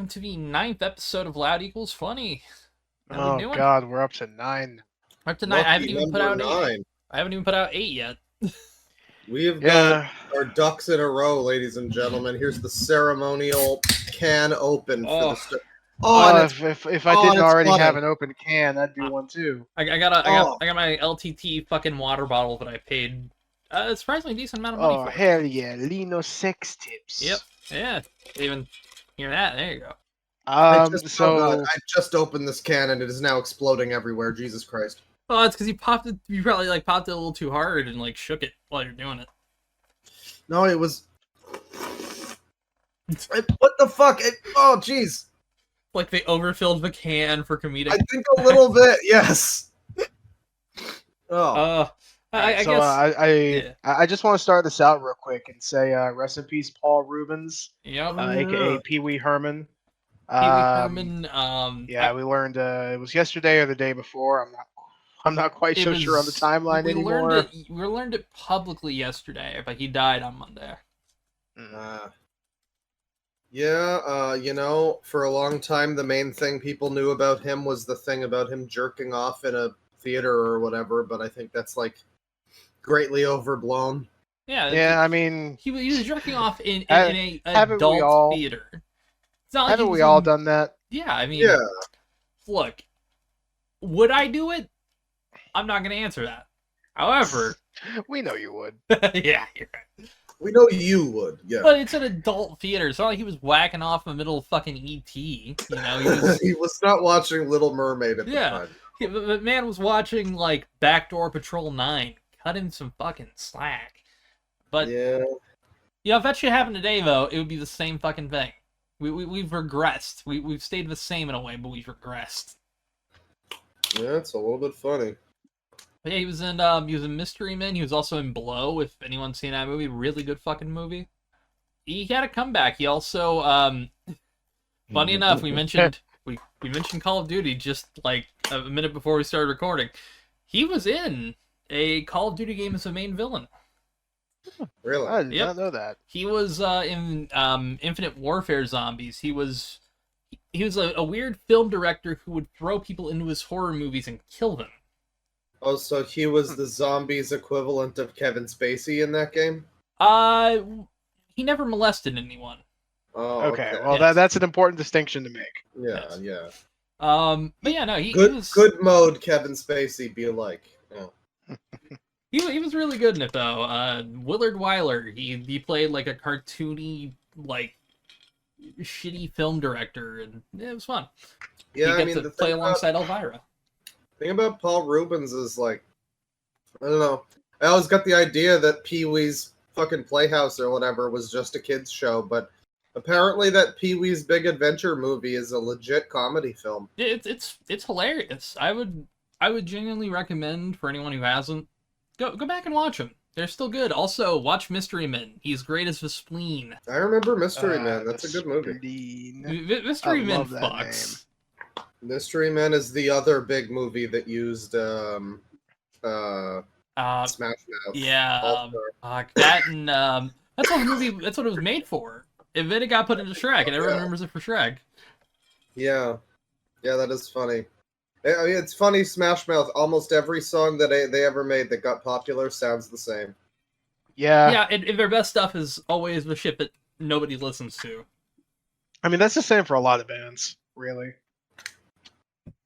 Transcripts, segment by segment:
welcome to the 9th episode of Loud Equals Funny. How we Oh doing? God, we're up to 9. We're up to 9. I haven't Lucky even put number out 8. 9. I haven't even put out 8 yet. We have Yeah. got our ducks in a row, ladies and gentlemen. Here's the ceremonial can open for Oh. the start. If I didn't it's already funny. have an open can, I'd do one too. I got my LTT fucking water bottle that I paid a surprisingly decent amount of money Oh for. hell yeah, Lino sex tips. Yep. Yeah. Even hear that? There you go. Oh God, I just opened this can and it is now exploding everywhere. Jesus Christ. Well, it's because you popped it. You probably popped it a little too hard and shook it while you're doing it. No, it was. What the fuck? Oh, jeez. Like they overfilled the can for comedic. I think a little bit. Yes. Oh. I guess. I just want to start this out real quick and say rest in peace, Paul Rubens, Yep. aka Pee Wee Herman. Pee Wee Herman. Yeah, we learned it was yesterday or the day before. I'm not quite so sure on the timeline anymore. We learned it publicly yesterday, but he died on Monday. For a long time, the main thing people knew about him was the thing about him jerking off in a theater or whatever, but I think that's greatly overblown. Yeah, I mean, he was jerking off in a adult theater. Haven't we all done that? Yeah, I mean, look, would I do it? I'm not going to answer that. However, we know you would. Yeah, you're right. We know you would, yeah. But it's an adult theater. It's not like he was whacking off in the middle of fucking E.T. You know, he was not watching Little Mermaid at the time. The man was watching Backdoor Patrol 9. Cut him some fucking slack. But if that shit happened today, though, it would be the same fucking thing. We've regressed. We've stayed the same in a way, but we've regressed. Yeah, it's a little bit funny. But yeah, he was in Mystery Men. He was also in Blow. If anyone's seen that movie, really good fucking movie. He had a comeback. He also, funny enough, we mentioned Call of Duty just a minute before we started recording. He was in a Call of Duty game as a main villain. Really? I did not know that. He was in Infinite Warfare Zombies. He was a weird film director who would throw people into his horror movies and kill them. Oh, so he was the zombies equivalent of Kevin Spacey in that game? He never molested anyone. Oh, okay. Well, that's an important distinction to make. Yeah. But yeah, no, he was good mode. Kevin Spacey be like. Yeah. He was really good in it though. Willard Wyler, he played a cartoony shitty film director, and it was fun. Yeah, he gets to play alongside Elvira. The thing about Paul Rubens is I don't know. I always got the idea that Pee-wee's fucking Playhouse or whatever was just a kids show, but apparently that Pee-wee's Big Adventure movie is a legit comedy film. It's hilarious. I would genuinely recommend for anyone who hasn't, go back and watch them. They're still good. Also, watch Mystery Men. He's great as the Spleen. I remember Mystery Men. That's a good movie. Mystery Men fucks. Mystery Men is the other big movie that used Smash Mouth. Yeah, that and that's what the movie. That's what it was made for. And then it got put into Shrek, and everyone remembers it for Shrek. Yeah, that is funny. I mean, it's funny. Smash Mouth. Almost every song that they ever made that got popular sounds the same. Yeah, and their best stuff is always the shit that nobody listens to. I mean, that's the same for a lot of bands, really.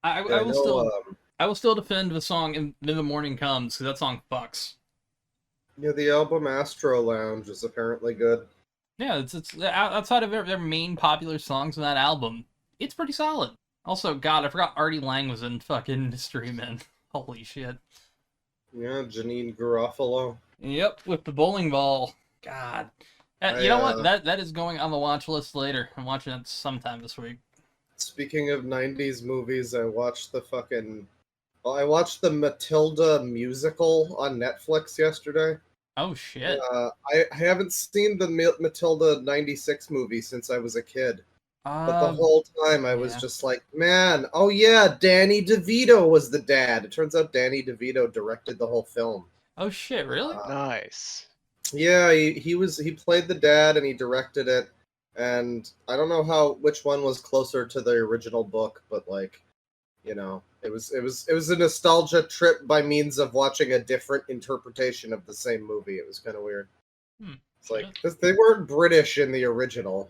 I will still defend the song "In the Morning Comes" because that song fucks. Yeah, the album Astro Lounge is apparently good. Yeah, it's outside of their main popular songs on that album, it's pretty solid. Also, God, I forgot Artie Lang was in fucking Mystery Men. Holy shit. Yeah, Janine Garofalo. Yep, with the bowling ball. God. You know what? That is going on the watch list later. I'm watching it sometime this week. Speaking of 90s movies, I watched the Matilda musical on Netflix yesterday. Oh, shit. I haven't seen the Matilda 96 movie since I was a kid. But the whole time I was just like, man, oh yeah, Danny DeVito was the dad. It turns out Danny DeVito directed the whole film. Oh shit, really? Nice. Yeah, he played the dad and he directed it. and I don't know which one was closer to the original book, but like, you know, it was a nostalgia trip by means of watching a different interpretation of the same movie. It was kind of weird. It's like they weren't British in the original.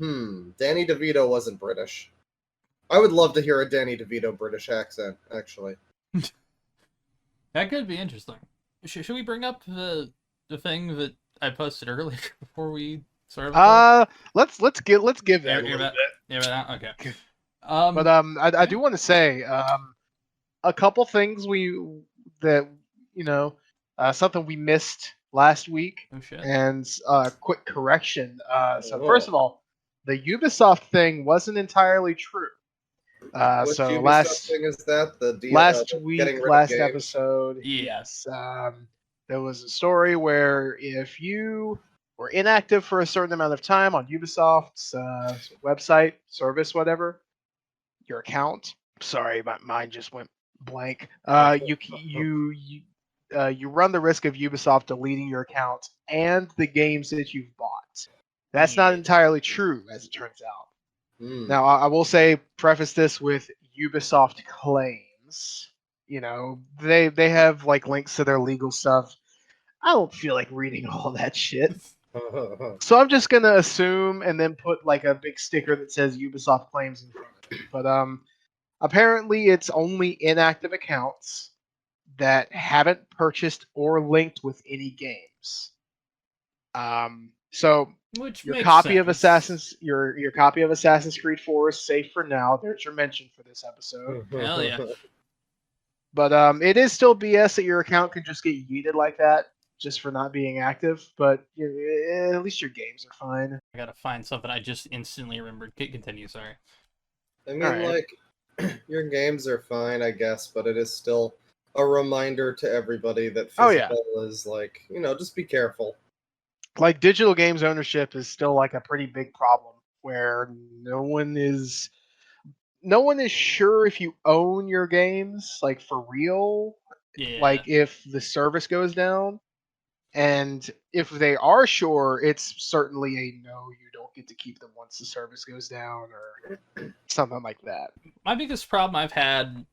Danny DeVito wasn't British. I would love to hear a Danny DeVito British accent, actually. That could be interesting. Should we bring up the thing that I posted earlier before we started? Let's give that a little bit. Yeah, okay. But I do want to say a couple things something we missed last week, and quick correction. So first of all, the Ubisoft thing wasn't entirely true. Which so Ubisoft thing is that? Last episode, yes, there was a story where if you were inactive for a certain amount of time on Ubisoft's website, service, your account. Sorry, my mind just went blank. You run the risk of Ubisoft deleting your account and the games that you've bought. That's not entirely true, as it turns out. Now, I will preface this with Ubisoft claims. You know, they have like links to their legal stuff. I don't feel like reading all that shit. So I'm just gonna assume and then put like a big sticker that says Ubisoft claims in front of it. But apparently it's only inactive accounts that haven't purchased or linked with any games. So your copy of Assassin's Creed 4 is safe for now. There's your mention for this episode. Hell yeah. But it is still BS that your account can just get yeeted like that just for not being active. But at least your games are fine. I gotta find something I just instantly remembered. Continue, sorry. I mean, your games are fine, I guess, but it is still a reminder to everybody that physical is like, just be careful. Like digital games ownership is still like a pretty big problem where no one is sure if you own your games like for real. Yeah. Like if the service goes down, and if they are sure, it's certainly a no, you don't get to keep them once the service goes down or something like that. My biggest problem I've had,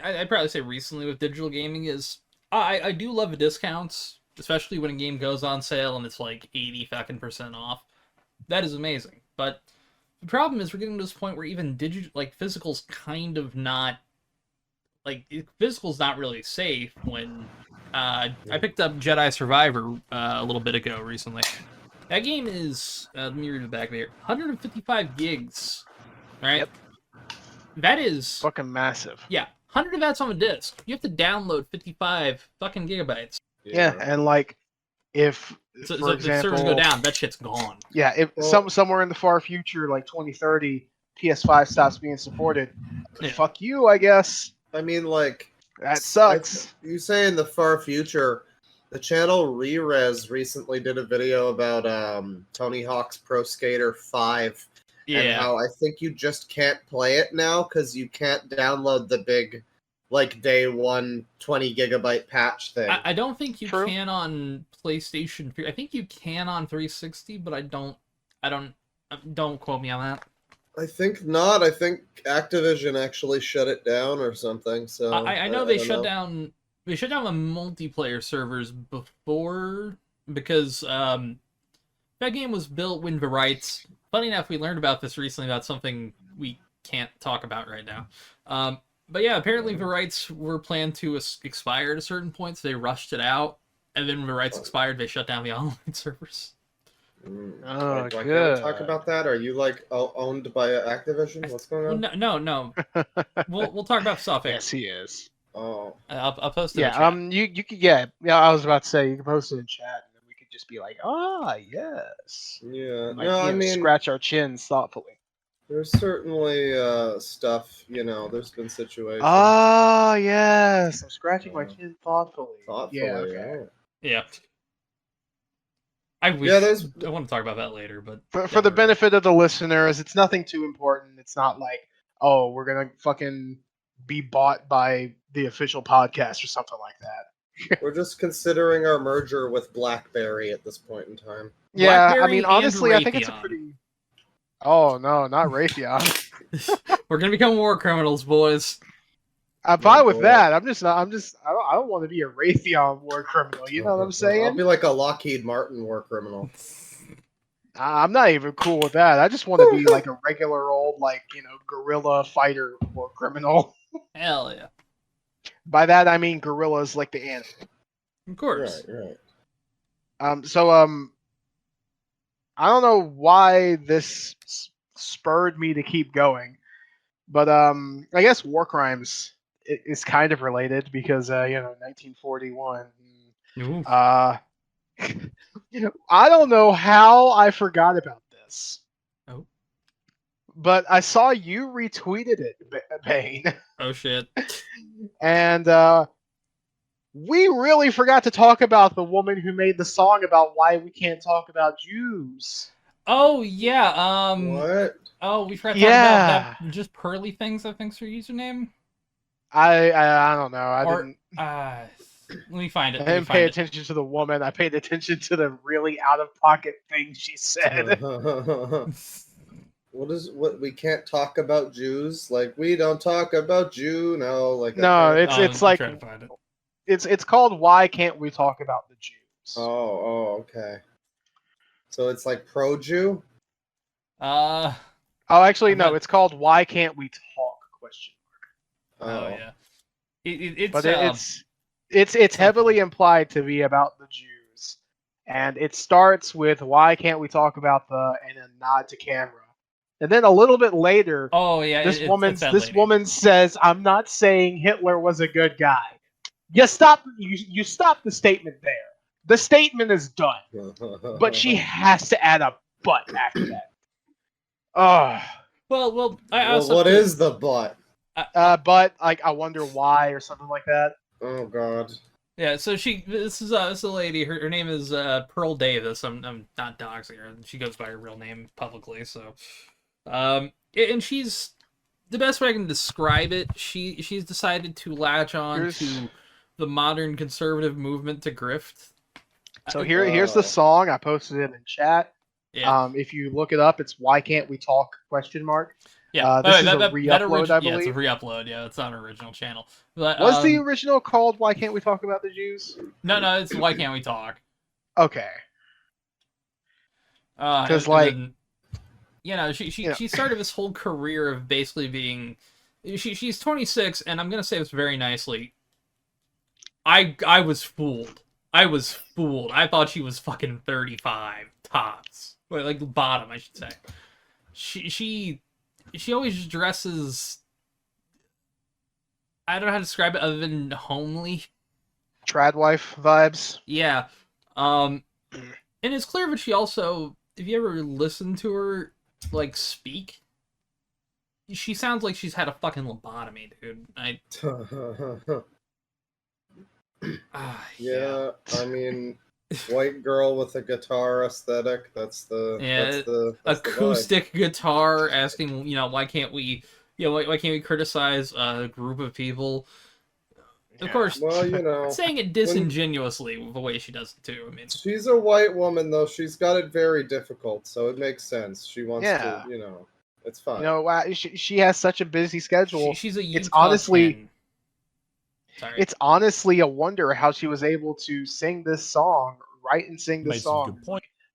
I'd probably say recently with digital gaming is I do love the discounts. Especially when a game goes on sale and it's like 80% off. That is amazing. But the problem is we're getting to this point where even physical's kind of not physical's not really safe when I picked up Jedi Survivor a little bit ago recently. That game is let me read it back there. 155 gigs. Alright? Yep. That is fucking massive. Yeah. 100 of that's on a disc. You have to download 55 fucking gigabytes. Yeah, and like if for example, the servers go down, that shit's gone. Yeah, if somewhere in the far future, like 2030, PS5 stops being supported, fuck you, I guess. I mean, like that sucks. You say in the far future, the channel Re-Res recently did a video about Tony Hawk's Pro Skater 5. Yeah. And how I think you just can't play it now because you can't download the big day one 20 gigabyte patch thing. I don't think you can on PlayStation. I think you can on 360, but don't quote me on that. I think not. I think Activision actually shut it down or something. So I know they shut down the multiplayer servers before because that game was built when the rights. Funny enough, we learned about this recently about something we can't talk about right now. But yeah, apparently the rights were planned to expire at a certain point, so they rushed it out. And then when the rights expired, they shut down the online servers. Oh, good. Can we talk about that? Are you owned by Activision? What's going on? No. We'll talk about stuff. Yes, he is. Oh, I'll post it. Yeah, in chat. You could. Yeah. I was about to say you can post it in chat, and then we could just be like, yes. Yeah. I mean, scratch our chins thoughtfully. There's certainly stuff, there's been situations. Ah, yes. I'm scratching my chin thoughtfully. Yeah, okay. Yeah. I want to talk about that later, but... For the benefit of the listeners, it's nothing too important. It's not like, oh, we're going to fucking be bought by the official podcast or something like that. We're just considering our merger with BlackBerry at this point in time. Yeah, I mean, honestly, I think it's a pretty... Oh no, not Raytheon. We're gonna become war criminals, boys. I'm fine with that. I don't want to be a Raytheon war criminal. You know what I'm saying? I'll be like a Lockheed Martin war criminal. I'm not even cool with that. I just want to be like a regular old, guerrilla fighter war criminal. Hell yeah. By that I mean gorillas like the animal. Of course. Right. I don't know why this spurred me to keep going, but I guess war crimes is kind of related because 1941. I don't know how I forgot about this. Oh. But I saw you retweeted it, Bane. Oh shit. And we really forgot to talk about the woman who made the song about why we can't talk about Jews. Oh yeah. What? Oh, we forgot to talk about that. Just Pearly Things, I think's her username. I don't know. Didn't. Let me find it. I didn't pay attention to the woman. I paid attention to the really out of pocket thing she said. What we can't talk about Jews? Like we don't talk about Jew? No, like no, it's like it's called Why Can't We Talk About the Jews? Oh, okay. So it's like pro Jew? Oh, actually, no. It's called Why Can't We Talk? ? Oh yeah. It's heavily implied to be about the Jews, and it starts with Why Can't We Talk About and a nod to camera, and then a little bit later, oh yeah, this woman says, "I'm not saying Hitler was a good guy." You stop the statement there. The statement is done, but she has to add a but after that. Oh. Well. What is the but? But like I wonder why or something like that. Oh God. Yeah. So this is a lady. Her name is Pearl Davis. I'm not doxing her. She goes by her real name publicly. So, and she's the best way I can describe it. She's decided to latch on to the modern conservative movement to grift. So here's the song. I posted it in chat. Yeah. If you look it up, it's Why Can't We Talk ? Yeah. This is a re-upload, I believe. Yeah, it's a re-upload. Yeah, it's not an original channel. But, was the original called Why Can't We Talk About the Jews? No, it's Why Can't We Talk? Okay. Because she started this whole career of basically being. She's 26, and I'm gonna say this very nicely. I was fooled. I thought she was fucking 35 tops. Wait, like the bottom, I should say. She always dresses. I don't know how to describe it other than homely. Tradwife vibes. Yeah. And it's clear, but she also, if you ever listen to her like speak, she sounds like she's had a fucking lobotomy, dude. Yeah, I mean, white girl with a guitar aesthetic. That's the acoustic guitar asking, why can't we criticize a group of people? Of course, well, saying it disingenuously the way she does it too. I mean, she's a white woman though. She's got it very difficult, so it makes sense. She wants to, it's fine. She has such a busy schedule. She's a it's honestly a wonder how she was able to sing this song, write and sing this song,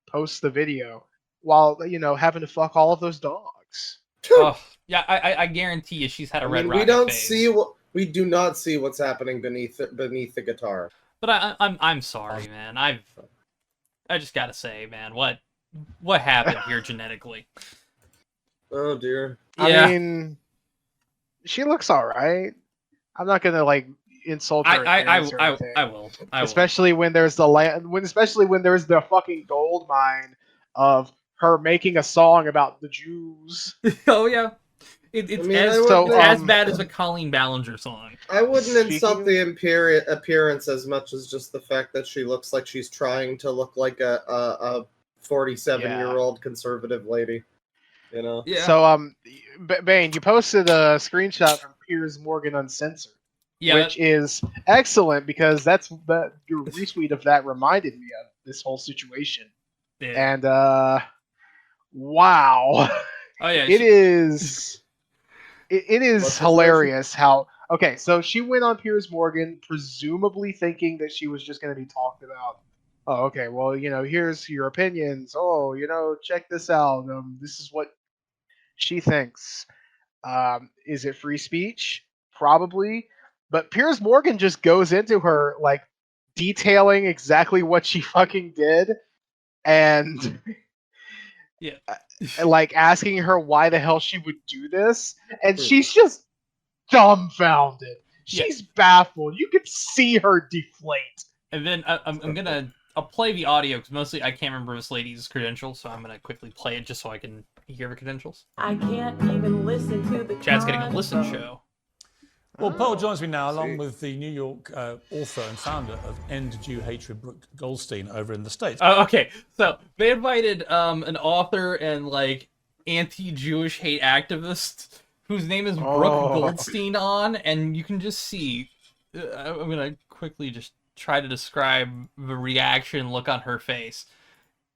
post the video, while having to fuck all of those dogs. Oh, yeah, I guarantee you, she's had a red rocket phase. We do not see what's happening beneath the guitar. But I'm sorry, man. I just gotta say, man, what happened here genetically? Oh dear. Yeah. I mean, she looks all right. I'm not gonna insult her. I will. Especially when there's the fucking gold mine of her making a song about the Jews. Oh yeah. It's as bad as a Colleen Ballinger song. I wouldn't insult the appearance as much as just the fact that she looks like she's trying to look like a 47-year-old conservative lady. Yeah. So Bane, you posted a screenshot from Piers Morgan Uncensored. Yeah, which is excellent because your retweet of that reminded me of this whole situation. Yeah. And wow. Oh yeah, it is. It is What's the hilarious how. Okay, so she went on Piers Morgan, presumably thinking that she was just going to be talked about. Oh, okay. Well, here's your opinions. Oh, check this out. This is what she thinks. Is it free speech? Probably. But Piers Morgan just goes into her like detailing exactly what she fucking did, and Yeah. like asking her why the hell she would do this, and she's just dumbfounded. Yeah. She's baffled. You can see her deflate. And then I'll play the audio because mostly I can't remember this lady's credentials, so I'm gonna quickly play it just so I can hear her credentials. I can't even listen to the Chad's getting a listen show. Well, Pearl joins me now, along with the New York author and founder of End Jew Hatred, Brooke Goldstein, over in the States. Oh, okay. So they invited an author and like anti-Jewish hate activist whose name is Brooke Goldstein on, and you can just see. I'm gonna quickly just try to describe the reaction look on her face.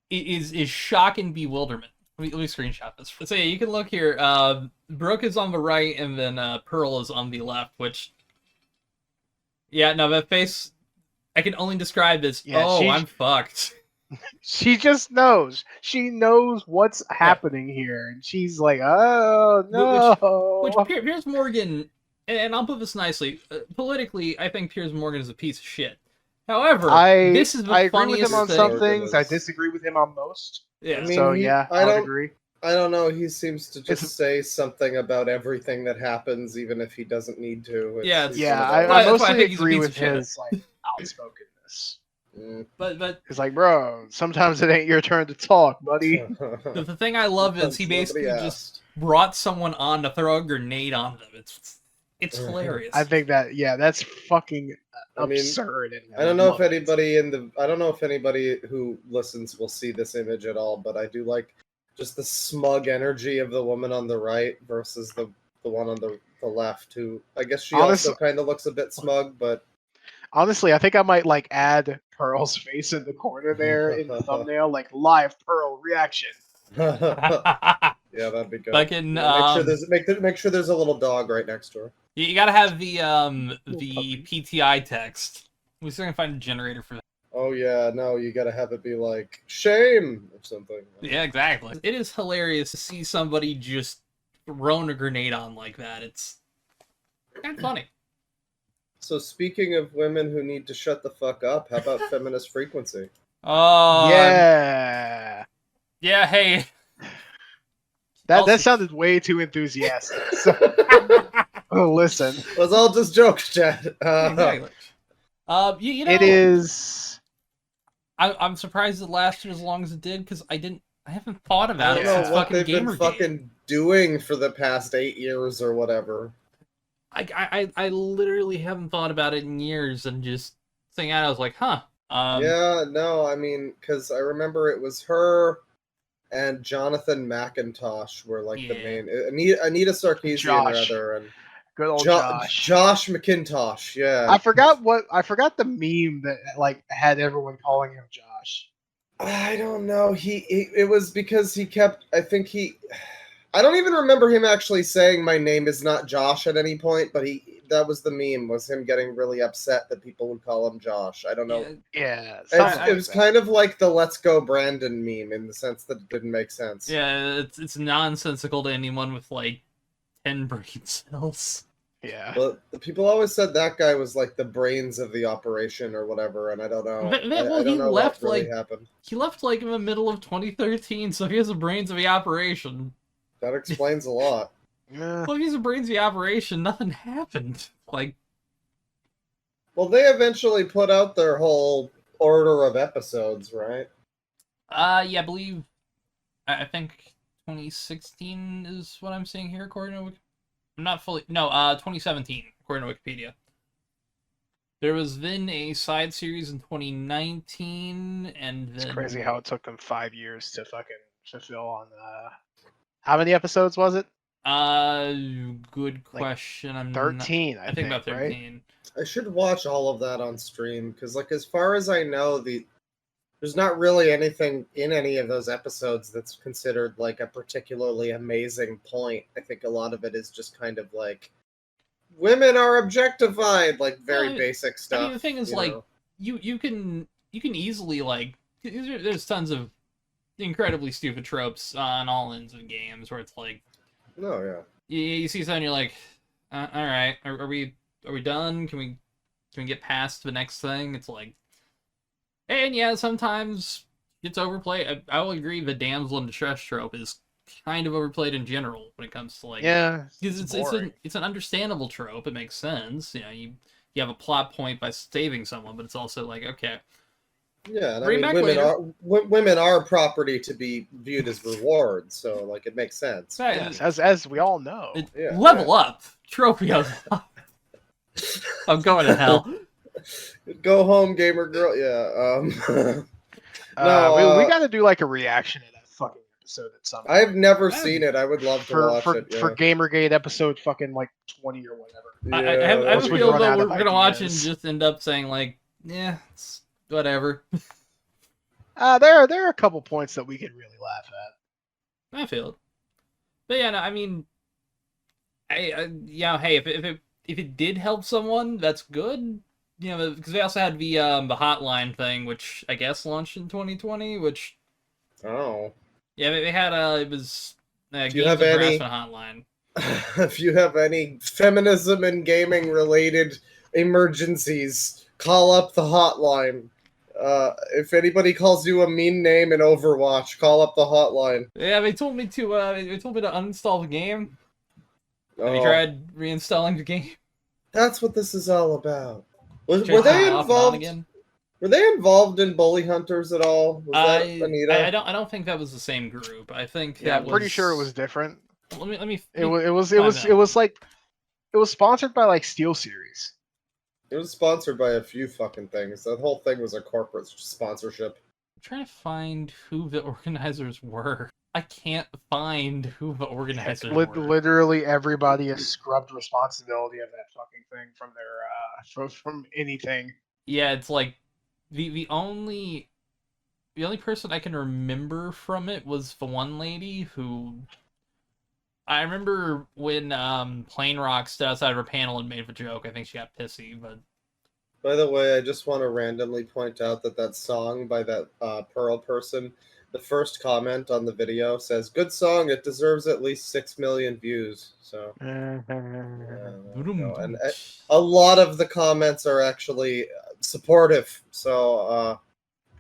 It is shock and bewilderment. Let me screenshot this. So yeah, you can look here. Brooke is on the right, and then Pearl is on the left. Which, yeah, no, that face I can only describe as, I'm fucked. She just knows. She knows what's happening here, and she's like, "Oh no!" Which Piers Morgan, and I'll put this nicely, politically, I think Piers Morgan is a piece of shit. However, this is the I funniest agree with him on thing. some things. I disagree with him on most. Yeah. I mean, So I would agree. I don't know. He seems to just say something about everything that happens, even if he doesn't need to. I mostly agree with his like outspokenness. But it's like, bro, sometimes it ain't your turn to talk, buddy. The thing I love is he basically just brought someone on to throw a grenade on them. It's hilarious. I think that's fucking absurd. I don't know if anybody who listens will see this image at all, but I do like just the smug energy of the woman on the right versus the one on the left, who I guess she also kind of looks a bit smug, but honestly, I think I might like add Pearl's face in the corner there in the thumbnail, like live Pearl reaction. Yeah, that'd be good. Make sure there's a little dog right next to her. You gotta have the PTI text. We're still gonna find a generator for that. Oh yeah, no, you gotta have it be like shame or something. Yeah, exactly. It is hilarious to see somebody just thrown a grenade on like that. It's kind of funny. So speaking of women who need to shut the fuck up, how about feminist frequency? Yeah. Yeah, hey. That sounded way too enthusiastic. Listen. It was all just jokes, Chad. Exactly. It is. I'm surprised it lasted as long as it did because I haven't thought about it since what fucking they've been Gamergate. fucking doing for the past 8 years or whatever. I literally haven't thought about it in years, and just thinking out, I was like, huh. Yeah, no, I mean, because I remember it was her and Jonathan McIntosh were like the main. Anita Sarkeesian rather, and good old Josh. Josh McIntosh, yeah. I forgot the meme that like had everyone calling him Josh. I don't know. It was because he kept. I don't even remember him actually saying my name is not Josh at any point, but that was the meme, was him getting really upset that people would call him Josh. I don't know. Yeah. It was kind of like the Let's Go Brandon meme in the sense that it didn't make sense. Yeah, it's nonsensical to anyone with like 10 brain cells. Yeah. Well, people always said that guy was like the brains of the operation or whatever, and I don't know. I don't know what really happened. He left like in the middle of 2013, so he has the brains of the operation. That explains a lot. Yeah. Well, if he's the brains of the operation, nothing happened. Like, well, they eventually put out their whole order of episodes, right? Yeah, I think 2016 is what I'm seeing here, according to I'm not fully... No, 2017, according to Wikipedia. There was then a side series in 2019, and then... It's crazy how it took them 5 years to fucking fulfill on... How many episodes was it? Good question. I'm 13, I think about 13. Right? I should watch all of that on stream, because, like, as far as I know, there's there's not really anything in any of those episodes that's considered like a particularly amazing point. I think a lot of it is just kind of like women are objectified, like very basic stuff. I mean, the thing is, like, you can easily, like, there's tons of incredibly stupid tropes on all ends of games where it's like, oh yeah, you see something, you're like, all right, are we done? Can we get past the next thing? It's like, and yeah, sometimes it's overplayed. I will agree the damsel in distress trope is kind of overplayed in general when it comes to, like, because it's an understandable trope. It makes sense. You know, you have a plot point by saving someone, but it's also like, okay, yeah, and I mean, women are property to be viewed as rewards, so like it makes sense. Yes, as we all know. Level up, trophy of. I'm going to hell. Go home, gamer girl. Yeah. We got to do like a reaction to that fucking episode at some point. I've never seen it. I would love to watch it. Yeah. For Gamergate episode fucking like 20 or whatever. Yeah. I have a feel that we're gonna watch it and just end up saying like, yeah, it's whatever. There are a couple points that we could really laugh at. I feel it. But yeah, no, I mean, hey, if it did help someone, that's good. You know, because they also had the hotline thing, which I guess launched in 2020. Which yeah, they had it was games harassment hotline. If you have any feminism and gaming related emergencies, call up the hotline. If anybody calls you a mean name in Overwatch, call up the hotline. Yeah, they told me to uninstall the game. Have you tried reinstalling the game? That's what this is all about. Were they involved? Were they involved in Bully Hunters at all? Was that Anita? I don't think that was the same group. I think I'm pretty sure it was different. Let me. It was sponsored by like SteelSeries. It was sponsored by a few fucking things. That whole thing was a corporate sponsorship. I'm trying to find who the organizers were. I can't find who the organizers were. Literally everybody has scrubbed responsibility of that fucking thing from their from anything. Yeah, it's like the only person I can remember from it was the one lady who I remember when Plain Rock stood outside of her panel and made the joke. I think she got pissy, but. By the way, I just want to randomly point out that song by that Pearl person. The first comment on the video says, "Good song. It deserves at least 6 million views." So, and a lot of the comments are actually supportive. So,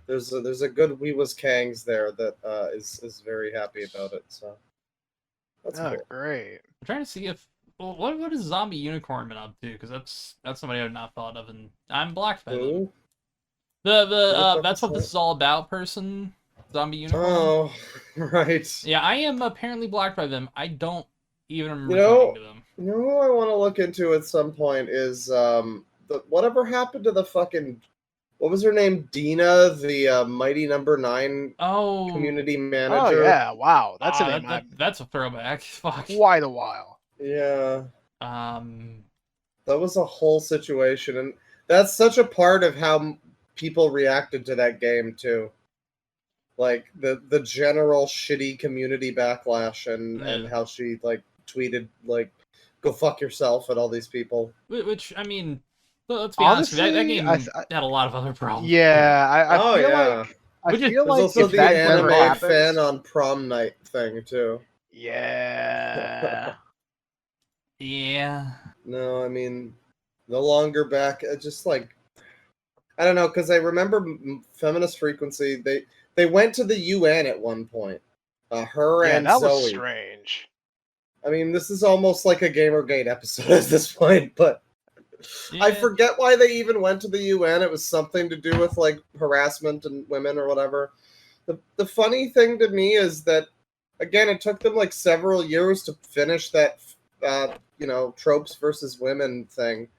there's a good We Was Kangs there that is very happy about it. So, that's cool. Great. I'm trying to see if what is Zombie Unicorn been up to? Because that's somebody I've not thought of, and I'm blocked by them. That's what this is all about. Person. Zombie Unicorn. Oh, right. Yeah, I am apparently blocked by them. I don't even remember to them. You know what I want to look into at some point is whatever happened to the fucking, what was her name? Dina, the Mighty Number 9 community manager. Oh yeah, wow, that's a name. That's a throwback. Fuck. Quite a while. Yeah. That was a whole situation, and that's such a part of how people reacted to that game too. Like the general shitty community backlash and how she like tweeted like "go fuck yourself" at all these people. Which I mean, let's be honest, that game had a lot of other problems. Yeah, I feel like also the anime fan on prom night thing too. Yeah. Yeah. No, I mean, the longer back, just like I don't know, because I remember Feminist Frequency. They went to the UN at one point. Her and that Zoe. Was strange. I mean, this is almost like a Gamergate episode at this point, but I forget why they even went to the UN. It was something to do with like harassment and women or whatever. The funny thing to me is that, again, it took them like several years to finish that, tropes versus women thing.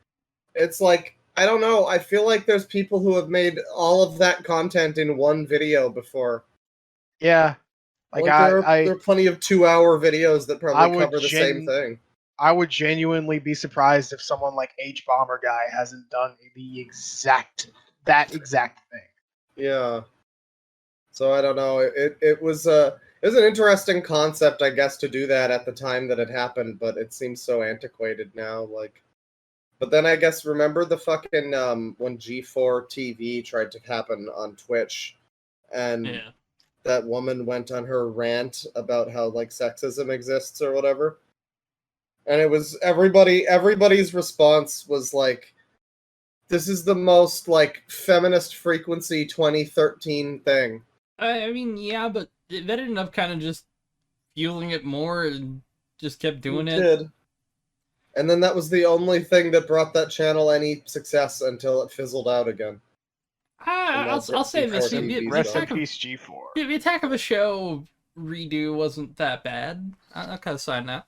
It's like, I don't know. I feel like there's people who have made all of that content in one video before. Yeah. There are plenty of 2-hour videos that probably cover the same thing. I would genuinely be surprised if someone like H-Bomber Guy hasn't done that exact thing. Yeah. So I don't know. It was an interesting concept, I guess, to do that at the time that it happened, but it seems so antiquated now. Like, but then I guess remember the fucking when G4 TV tried to happen on Twitch, and Yeah. that woman went on her rant about how like sexism exists or whatever, and it was everybody's response was like, "This is the most like feminist frequency 2013 thing." I mean, yeah, but that ended up kind of just fueling it more and just kept doing it. Did. And then that was the only thing that brought that channel any success until it fizzled out again. I'll say this: Rest in peace, G4. The Attack of a Show redo wasn't that bad. I'll kind of sign that.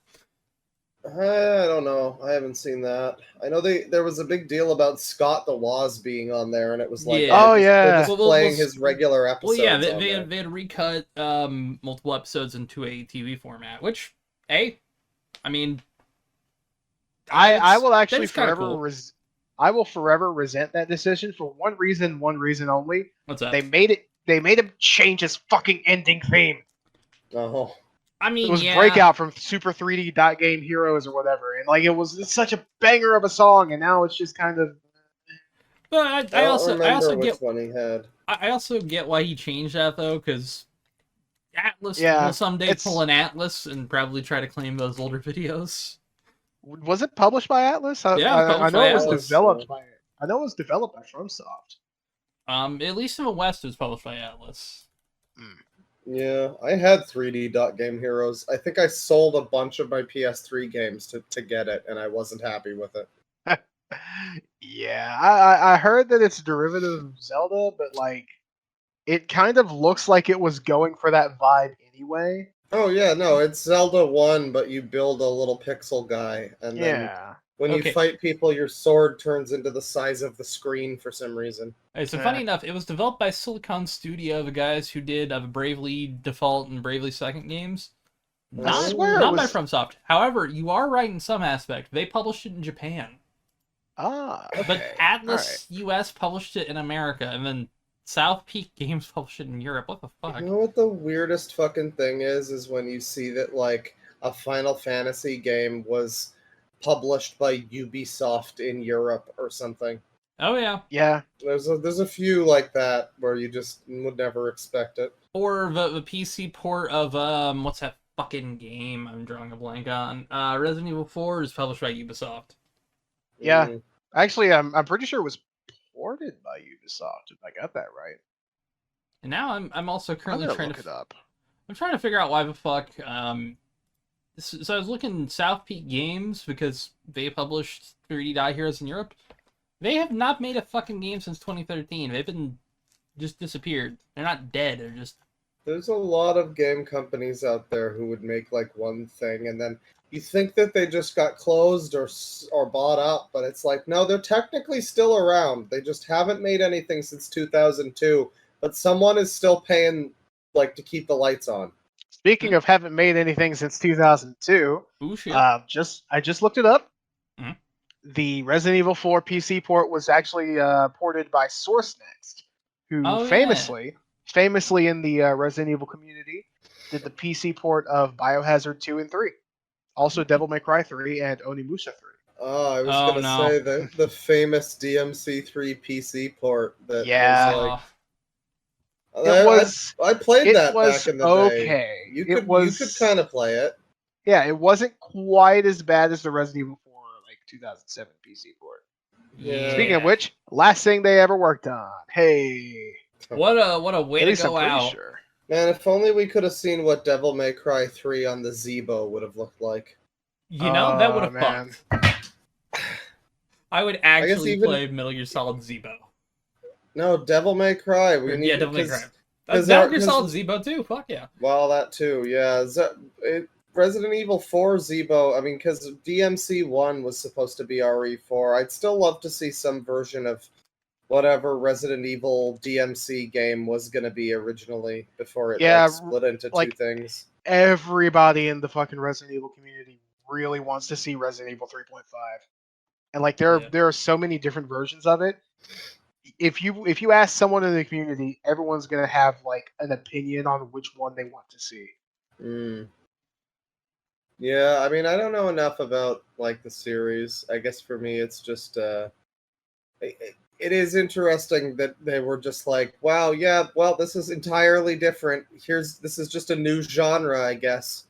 I don't know. I haven't seen that. I know there was a big deal about Scott the Woz being on there, and it was like, Yeah. they're just playing his regular episodes. Well, yeah, they had recut multiple episodes into a TV format, which, I mean, I will actually forever cool. I will forever resent that decision for one reason only. What's that? They made him change his fucking ending theme. Oh. I mean, it was Breakout from Super 3D Dot Game Heroes or whatever, and like it's such a banger of a song, and now it's just kind of. But I also which get one he had. I also get why he changed that though, because Atlas will someday pull an Atlas and probably try to claim those older videos. Was it published by Atlas? I know it was developed by. I know it was developed by FromSoft. At least in the West, it was published by Atlas. Yeah, I had 3D Dot Game Heroes. I think I sold a bunch of my PS3 games to get it, and I wasn't happy with it. Yeah, I heard that it's a derivative of Zelda, but like, it kind of looks like it was going for that vibe anyway. Oh yeah, no, it's Zelda 1, but you build a little pixel guy, and then when you fight people, your sword turns into the size of the screen for some reason. Hey, so funny enough, it was developed by Silicon Studio, the guys who did Bravely Default and Bravely Second games. Not by FromSoft. However, you are right in some aspect. They published it in Japan. Okay. But Atlas US published it in America, and then South Peak Games published it in Europe. What the fuck? You know what the weirdest fucking thing is when you see that like a Final Fantasy game was published by Ubisoft in Europe or something. Oh yeah. Yeah. There's a few like that where you just would never expect it. Or the PC port of what's that fucking game I'm drawing a blank on? Resident Evil 4 is published by Ubisoft. Yeah. Actually, I'm pretty sure it was ported by Ubisoft, if I got that right. And now I'm also currently trying to look it up. I'm trying to figure out why the fuck so I was looking South Peak Games because they published 3D Die Heroes in Europe. They have not made a fucking game since 2013. They've been just disappeared. They're not dead. They're just. There's a lot of game companies out there who would make like one thing, and then you think that they just got closed or bought up, but it's like no, they're technically still around. They just haven't made anything since 2002, but someone is still paying like to keep the lights on. Speaking of haven't made anything since 2002, I just looked it up. Mm-hmm. The Resident Evil 4 PC port was actually ported by SourceNext, who famously in the Resident Evil community did the PC port of Biohazard 2 and 3. Also Devil May Cry 3 and Onimusha 3. Oh, I was going to say the famous DMC3 PC port. That I played that back in the day. You could kind of play it. Yeah, it wasn't quite as bad as the Resident Evil 4 like 2007 PC port. Yeah. Speaking of which, last thing they ever worked on. Hey. What a way to go out. Sure. Man, if only we could have seen what Devil May Cry 3 on the Zeebo would have looked like. You know, that would have fucked. I would actually play Metal Gear Solid Zeebo. No, Devil May Cry. Devil May Cry. Metal Gear Solid Zeebo too. Fuck yeah. Well, that too. Yeah. Resident Evil 4 Zeebo. I mean, because DMC 1 was supposed to be RE4. I'd still love to see some version of whatever Resident Evil DMC game was going to be originally before it split into two things. Everybody in the fucking Resident Evil community really wants to see Resident Evil 3.5. And like there are so many different versions of it. if you ask someone in the community, everyone's gonna have like an opinion on which one they want to see. Yeah, I mean, I don't know enough about like the series. I guess for me, it's just it is interesting that they were just like, wow, yeah, well, this is entirely different. This is just a new genre, I guess.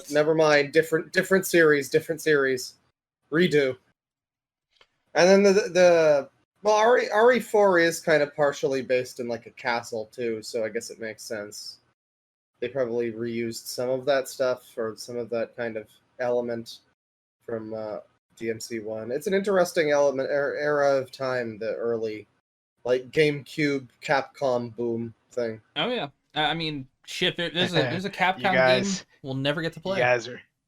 Never mind, different series, redo. And then well, RE4 is kind of partially based in like a castle too, so I guess it makes sense. They probably reused some of that stuff or some of that kind of element from DMC1. It's an interesting era of time, the early like GameCube Capcom boom thing. Oh yeah, I mean, shit. There's a Capcom game we'll never get to play.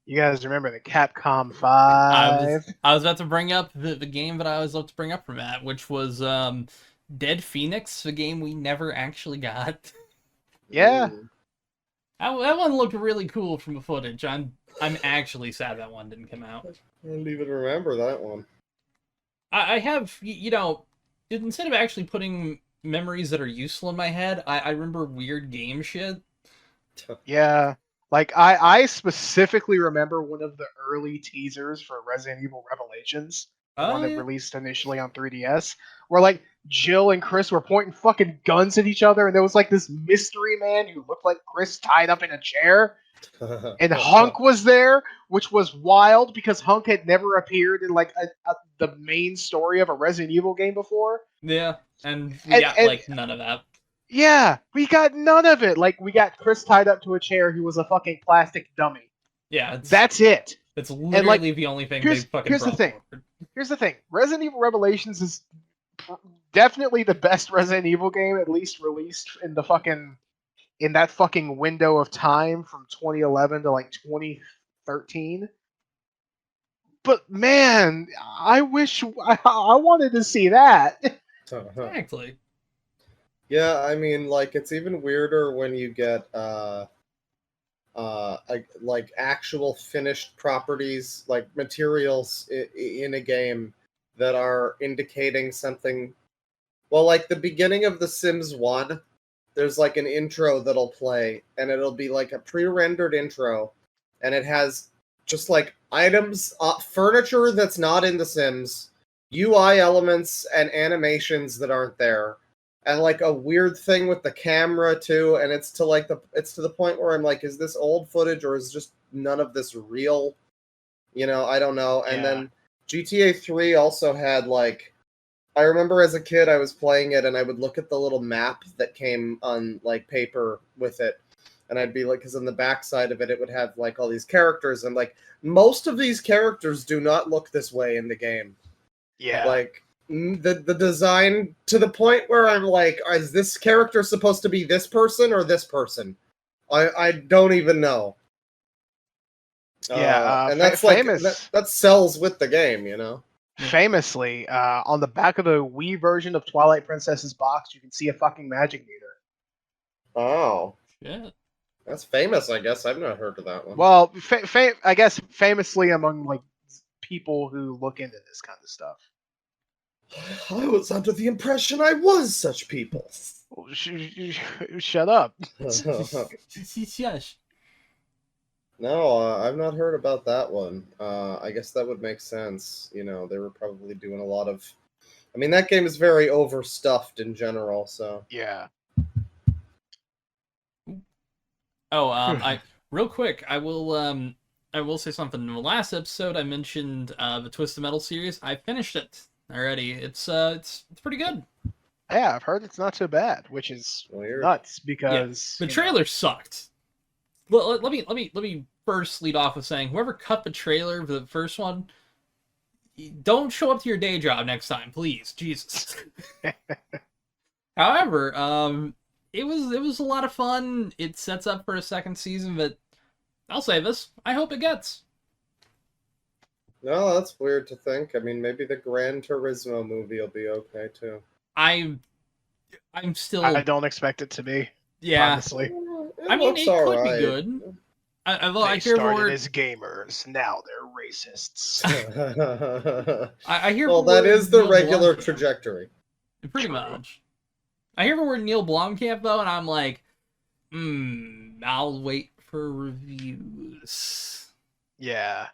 You guys remember the Capcom 5? I was about to bring up the game that I always love to bring up from that, which was Dead Phoenix, the game we never actually got. Yeah. That one looked really cool from the footage. I'm actually sad that one didn't come out. I don't even remember that one. I have, instead of actually putting memories that are useful in my head, I remember weird game shit. Yeah. Like, I specifically remember one of the early teasers for Resident Evil Revelations, the one that released initially on 3DS, where, like, Jill and Chris were pointing fucking guns at each other, and there was, like, this mystery man who looked like Chris tied up in a chair, and Hunk was there, which was wild, because Hunk had never appeared in, like, the main story of a Resident Evil game before. Yeah, and we got, like, none of that. Yeah, we got none of it. Like, we got Chris tied up to a chair who was a fucking plastic dummy. Yeah, that's it. It's literally the only thing they fucking Here's the thing. Here's the thing. Resident Evil Revelations is definitely the best Resident Evil game, at least released in that fucking window of time from 2011 to like 2013. But man, I wish I wanted to see that. Exactly. Yeah, I mean, like, it's even weirder when you get like actual finished properties, like materials in a game that are indicating something. Well, like the beginning of The Sims 1, there's like an intro that'll play, and it'll be like a pre-rendered intro, and it has just like items, furniture that's not in The Sims, UI elements and animations that aren't there. And like a weird thing with the camera too, and it's to the point where I'm like, is this old footage or is just none of this real? I don't know. And then GTA 3 also had like, I remember as a kid I was playing it and I would look at the little map that came on like paper with it, and I'd be like, because on the backside of it would have like all these characters, and like most of these characters do not look this way in the game. Yeah, like. The design, to the point where I'm like, is this character supposed to be this person or this person? I don't even know. Yeah, and that's famous. That sells with the game, Famously, on the back of the Wii version of Twilight Princess's box, you can see a fucking magic meter. Oh, shit. That's famous, I guess. I've not heard of that one. Well, I guess famously among like people who look into this kind of stuff. I was under the impression I was such people. Shut up. Yes. No, I've not heard about that one. I guess that would make sense. They were probably doing a lot of... I mean, that game is very overstuffed in general, so... Yeah. Oh, real quick, I will say something. In the last episode, I mentioned the Twisted Metal series. I finished it already. It's pretty good. Yeah, I've heard it's not so bad, which is nuts because the trailer sucked. Let me first lead off with saying, whoever cut the trailer for the first one, don't show up to your day job next time, please. Jesus. However, it was a lot of fun. It sets up for a second season, but I'll say this: I hope it gets. No, that's weird to think. I mean, maybe the Gran Turismo movie will be okay too. I'm still. I don't expect it to be. Yeah, honestly. I mean, it could be good. They started as gamers. Now they're racists. I hear. Well, that is the regular trajectory. Pretty True. much. I hear the word Neil Blomkamp though, and I'm like, I'll wait for reviews. Yeah.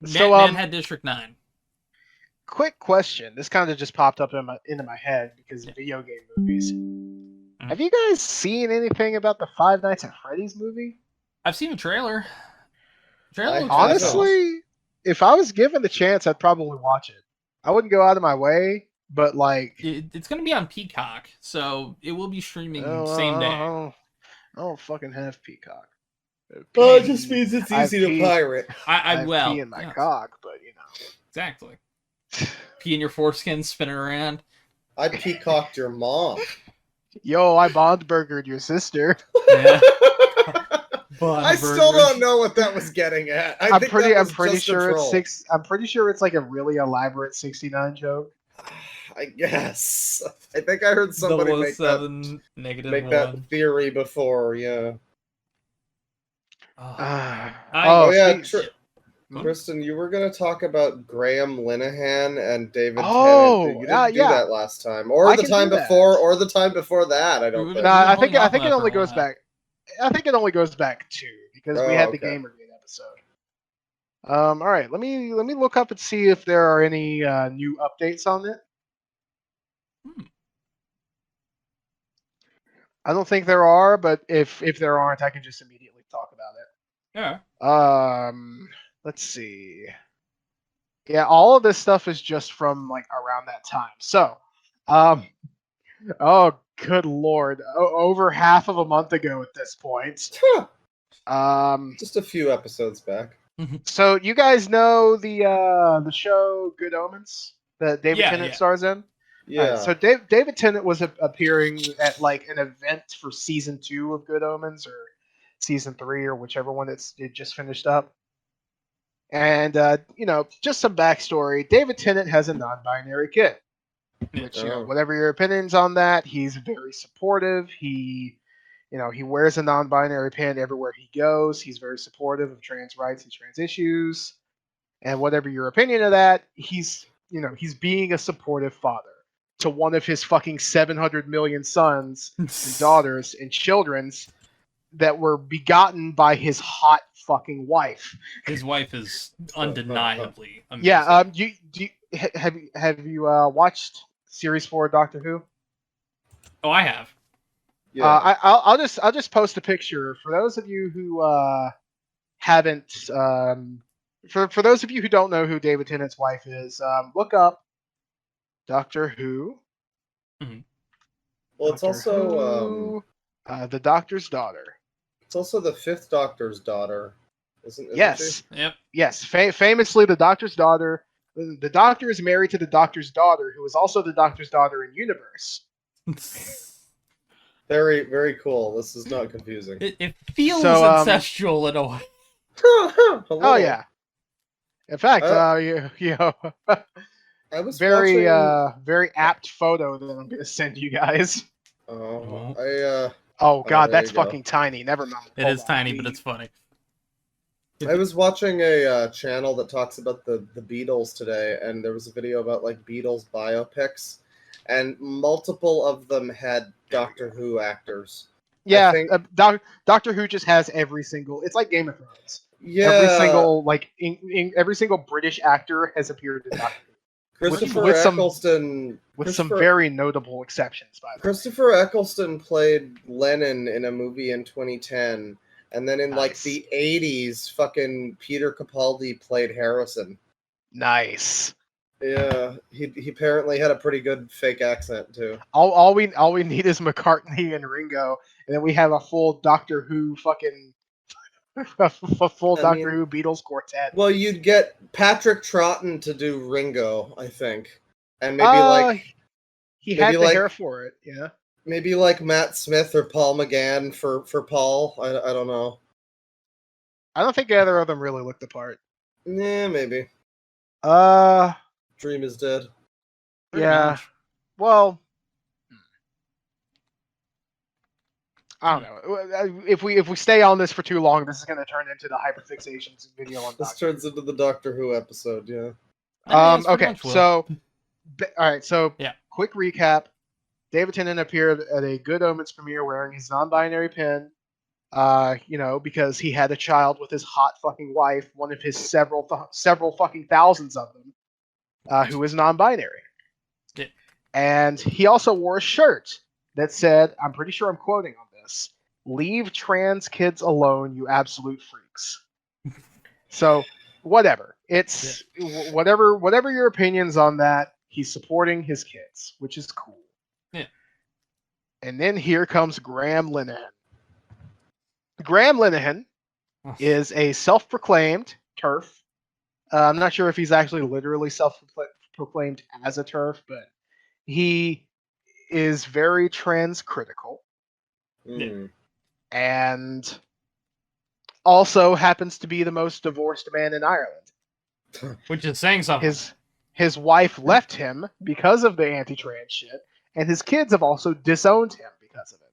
So, Manhead District 9. Quick question. This kind of just popped up into my head because of video game movies. Have you guys seen anything about the Five Nights at Freddy's movie? I've seen the trailer. Honestly, if I was given the chance, I'd probably watch it. I wouldn't go out of my way, but like... It's going to be on Peacock, so it will be streaming same day. I don't fucking have Peacock. Well, it just means it's easy to pirate. I have pee in my cock, but you know. Exactly. Pee in your foreskin, spinning around. I peacocked your mom. Yo, I Bond-burgered your sister. Yeah. I still don't know what that was getting at. I'm pretty sure it's like a really elaborate 69 joke. I guess. I think I heard somebody make that theory before, yeah. Kristen, you were going to talk about Graham Linehan and David Tennant. You didn't do that last time. Or the time before that. I don't think. No, I think it only goes back. I think it only goes back 2 because we had the Gamergate episode. All right, let me look up and see if there are any new updates on it. I don't think there are, but if there aren't, I can just immediately talk about it. Yeah. Let's see. Yeah, all of this stuff is just from like around that time. So, oh, good lord, over half of a month ago at this point. Just a few episodes back. So you guys know the show Good Omens that David Tennant stars in? Yeah. Right, so David Tennant was appearing at like an event for season 2 of Good Omens or season 3 or whichever one it just finished up. And just some backstory. David Tennant has a non-binary kid. Which, whatever your opinions on that, he's very supportive. He wears a non-binary pin everywhere he goes. He's very supportive of trans rights and trans issues. And whatever your opinion of that, he's being a supportive father to one of his fucking 700 million sons and daughters and children's that were begotten by his hot fucking wife. His wife is undeniably amazing. Yeah. Have you watched Series 4 of Doctor Who? Oh, I have. Yeah. I'll just post a picture for those of you who haven't. For those of you who don't know who David Tennant's wife is, look up Doctor Who. Mm-hmm. Well, it's also the Doctor's daughter. It's also the 5th Doctor's daughter, isn't yes. she? Yep. Yes. Famously, the Doctor's daughter. The Doctor is married to the Doctor's daughter, who is also the Doctor's daughter in universe. Very, very cool. This is not confusing. It feels ancestral in a way. Oh yeah. In fact, I was very watching... very apt photo that I'm gonna send you guys. Oh god, that's fucking tiny. Never mind. It is tiny, but it's funny. I was watching a channel that talks about the Beatles today, and there was a video about like Beatles biopics, and multiple of them had Doctor Who actors. Yeah, Doctor Who just has every single. It's like Game of Thrones. Yeah, every single British actor has appeared in Doctor Who. Christopher Eccleston, with some very notable exceptions. By the way, Christopher Eccleston played Lennon in a movie in 2010, and then in like the 80s, fucking Peter Capaldi played Harrison. Nice. Yeah, he apparently had a pretty good fake accent too. All we need is McCartney and Ringo, and then we have a full Doctor Who fucking. A full Doctor Who Beatles quartet. Well, you'd get Patrick Troughton to do Ringo, I think, and maybe he had the hair for it. Yeah, maybe like Matt Smith or Paul McGann for Paul. I don't know. I don't think either of them really looked the part. Yeah, maybe. Dream is dead. Yeah. Well. I don't know. If we stay on this for too long, this is going to turn into the hyperfixations video on. This turns into the Doctor Who episode, yeah. Okay, so all right. So yeah. Quick recap: David Tennant appeared at a Good Omens premiere wearing his non-binary pin, because he had a child with his hot fucking wife, one of his several fucking thousands of them, who is non-binary. Yeah. And he also wore a shirt that said, I'm pretty sure I'm quoting on this, "Leave trans kids alone, you absolute freaks." So, whatever. It's whatever your opinions on that, he's supporting his kids, which is cool. Yeah. And then here comes Graham Linehan. Graham Linehan is a self-proclaimed TERF. I'm not sure if he's actually literally self-proclaimed as a TERF, but he is very trans-critical. And also happens to be the most divorced man in Ireland. Which is saying something. His wife left him because of the anti-trans shit, and his kids have also disowned him because of it.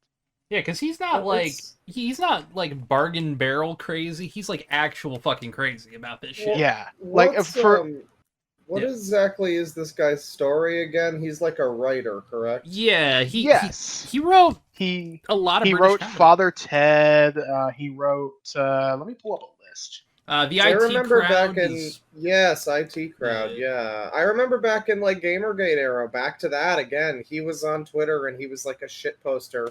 Yeah, because he's not like bargain barrel crazy. He's like actual fucking crazy about this shit. Yeah, what exactly is this guy's story again? He's like a writer, correct? Yeah, he wrote a lot of. He British wrote comedy. Father Ted. He wrote. Let me pull up a list. The I IT remember crowd back in IT crowd. Yeah, I remember back in like Gamergate era. Back to that again. He was on Twitter and he was like a shit poster,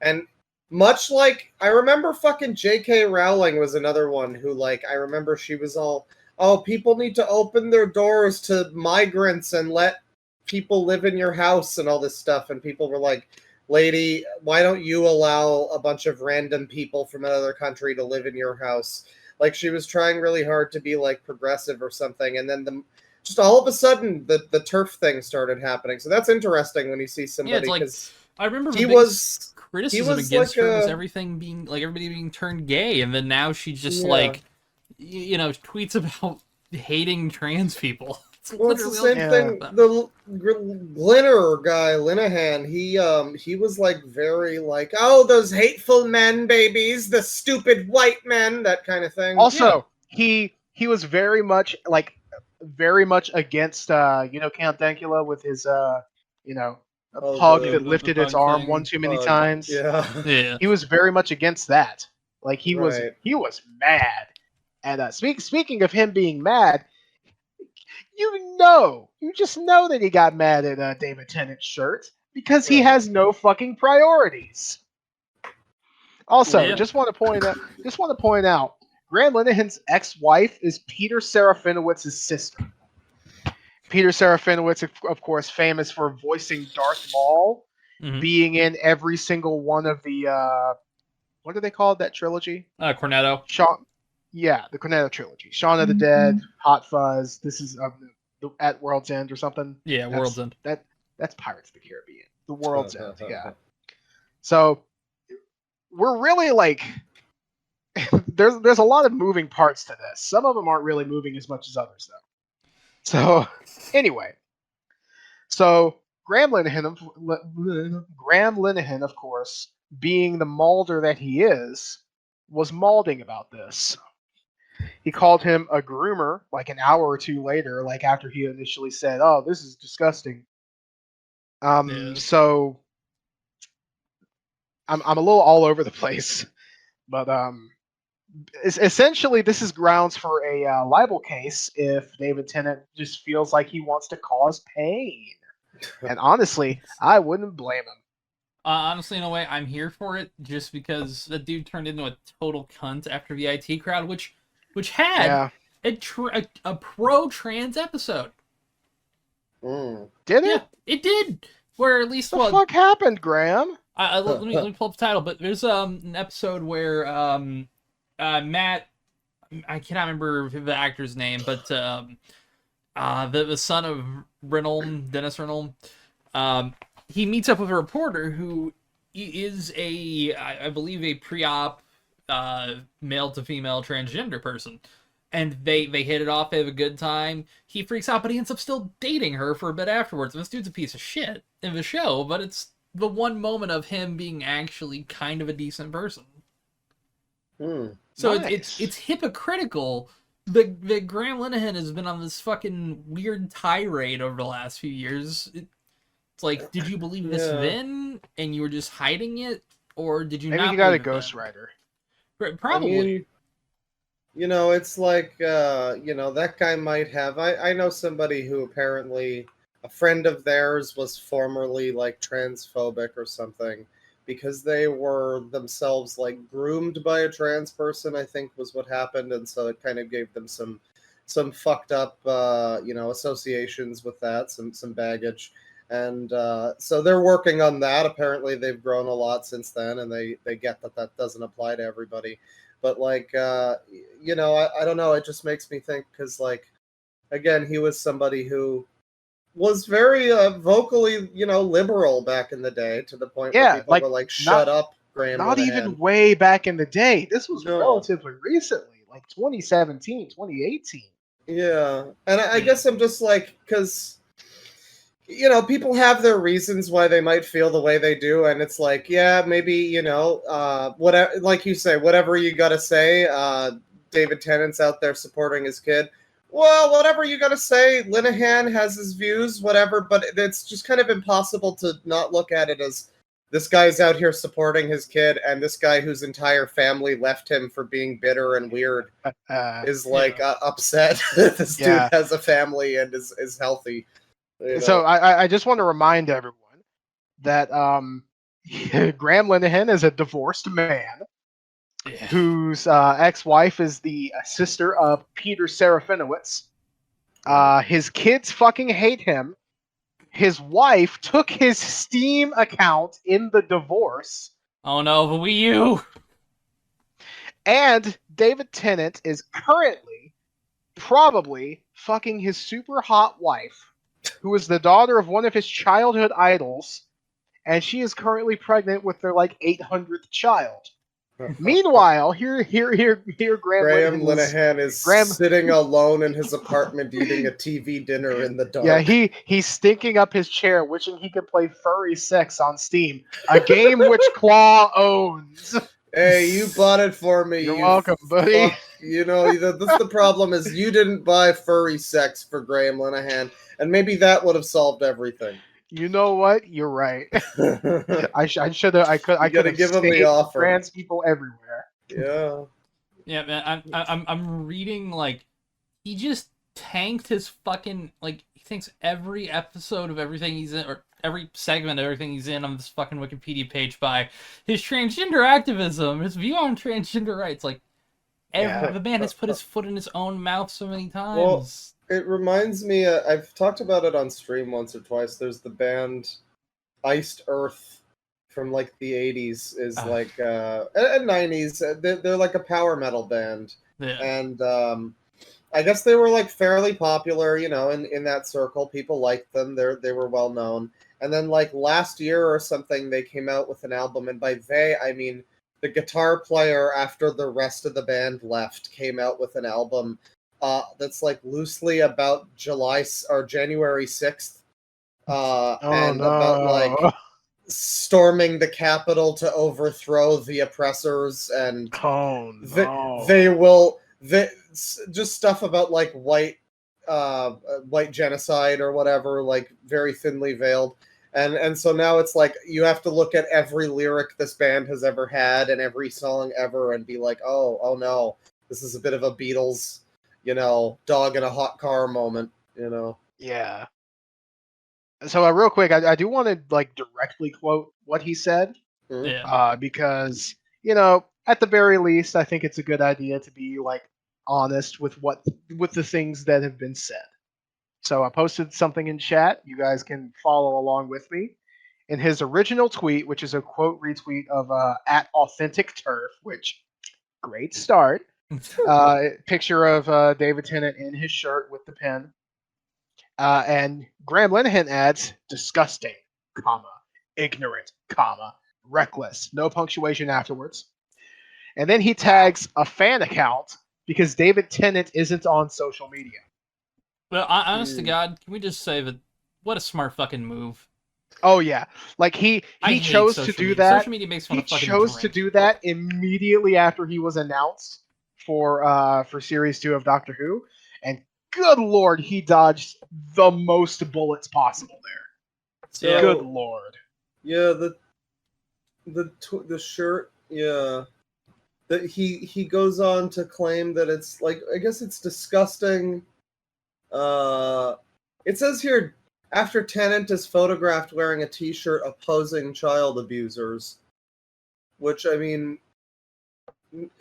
and much like I remember fucking J.K. Rowling was another one who like I remember she was all, oh, people need to open their doors to migrants and let people live in your house and all this stuff, and people were like, lady, why don't you allow a bunch of random people from another country to live in your house? Like she was trying really hard to be like progressive or something, and then just all of a sudden the TERF thing started happening. So that's interesting when you see somebody, because I remember criticism against her was everybody being turned gay, and then now she just tweets about hating trans people. It's the same thing. The Glinner guy, Linehan, he was like very like, oh, those hateful men, babies, the stupid white men, that kind of thing. Also, he was very much against Count Dankula with his pug that lifted its arm one too many times. Yeah. He was very much against that. Like he was mad. And speaking of him being mad, you just know that he got mad at David Tennant's shirt because he has no fucking priorities. Also, just want to point out, Graham Linehan's ex-wife is Peter Serafinowicz's sister. Peter Serafinowicz, of course, famous for voicing Darth Maul, being in every single one of the what do they call that trilogy? Cornetto. The Cornetto trilogy. Shaun of the Dead, Hot Fuzz. This is at World's End or something. Yeah, World's End. That's Pirates of the Caribbean. The World's End. Yeah. So we're really like there's a lot of moving parts to this. Some of them aren't really moving as much as others, though. So anyway, Graham Linehan, of course, being the Mulder that he is, was malding about this. He called him a groomer like an hour or two later, like after he initially said, "Oh, this is disgusting." So I'm a little all over the place, but essentially this is grounds for a libel case if David Tennant just feels like he wants to cause pain. And honestly, I wouldn't blame him. Honestly, in a way, I'm here for it just because the dude turned into a total cunt after the IT crowd, which had a pro-trans episode. Did it? Yeah, it did. Where at least what the fuck happened, Graham? Let me pull up the title, but there's an episode where Matt, I cannot remember the actor's name, but the son of Dennis Reynolds, he meets up with a reporter who is I believe a pre-op male to female transgender person, and they hit it off. They have a good time. He freaks out, but he ends up still dating her for a bit afterwards. And this dude's a piece of shit in the show, but it's the one moment of him being actually kind of a decent person. So nice. it's hypocritical that Graham Linehan has been on this fucking weird tirade over the last few years. It's like, did you believe this then, and you were just hiding it, or did you Maybe not? he got a believe it ghostwriter. then? Probably. I mean, you know, it's like, you know, that guy might have. I know somebody who apparently, a friend of theirs was formerly like transphobic or something because they were themselves like groomed by a trans person, I think was what happened. And so it kind of gave them some fucked up, you know, associations with that, some baggage. And so they're working on that. Apparently they've grown a lot since then, and they get that that doesn't apply to everybody. But like, you know, I don't know. It just makes me think because, like, again, he was somebody who was very vocally, you know, liberal back in the day to the point where people were like, "Shut up, Graham Not Linehan." even way back in the day. This was No. relatively recently, like 2017, 2018. Yeah, and I guess I'm just like, because you know, people have their reasons why they might feel the way they do, and it's like, yeah, maybe, you know, whatever, like you say, whatever you gotta say. David Tennant's out there supporting his kid. Well, whatever you gotta say, Linehan has his views, whatever, but it's just kind of impossible to not look at it as this guy's out here supporting his kid, and this guy whose entire family left him for being bitter and weird is like upset that this dude has a family and is healthy. You know? So I just want to remind everyone that Graham Linehan is a divorced man whose ex-wife is the sister of Peter Serafinowicz. His kids fucking hate him. His wife took his Steam account in the divorce. Oh no, the Wii U! And David Tennant is currently probably fucking his super hot wife, who is the daughter of one of his childhood idols, and she is currently pregnant with their like 800th child. Meanwhile, here, Graham Linehan is sitting alone in his apartment eating a TV dinner in the dark. Yeah, he's stinking up his chair, wishing he could play Furry Sex on Steam, a game which Claw owns. Hey, you bought it for me. You're welcome, buddy. Fuck. You know, that's the problem is you didn't buy Furry Sex for Graham Linehan, and maybe that would have solved everything. You know what? You're right. I could have give him the offer. Trans people everywhere. Yeah. Yeah, man. I'm reading like he just tanked his fucking like he thinks every episode of everything he's in or every segment of everything he's in on this fucking Wikipedia page by his transgender activism, his view on transgender rights. Like the man has put his foot in his own mouth so many times. Well, it reminds me, I've talked about it on stream once or twice. There's the band Iced Earth from like the 80s, is like, and 90s. They're like a power metal band. Yeah. And I guess they were like fairly popular, you know, in that circle. People liked them. They were well known. And then like last year or something, they came out with an album. And by they, I mean the guitar player, after the rest of the band left, came out with an album that's like loosely about January 6th, about like storming the Capitol to overthrow the oppressors, and just stuff about like white genocide or whatever, like very thinly veiled. And so now it's like you have to look at every lyric this band has ever had and every song ever and be like, oh no, this is a bit of a Beatles, you know, dog in a hot car moment, you know. Yeah. So real quick, I do want to like directly quote what he said, because you know, at the very least, I think it's a good idea to be like honest with the things that have been said. So I posted something in chat. You guys can follow along with me. In his original tweet, which is a quote retweet of @AuthenticTurf, which great start. Picture of David Tennant in his shirt with the pen. And Graham Linehan adds, disgusting, comma, ignorant, comma, reckless, no punctuation afterwards. And then he tags a fan account because David Tennant isn't on social media. Well, honest to God, can we just say that what a smart fucking move? Oh yeah, like he chose to do that. Social media makes fun of fucking He chose to do that immediately after he was announced for series 2 of Doctor Who, and good lord, he dodged the most bullets possible there. So, Good lord. Yeah, the shirt. Yeah, that he goes on to claim that it's like, I guess it's disgusting. It says here, after Tennant is photographed wearing a T-shirt opposing child abusers, which, I mean,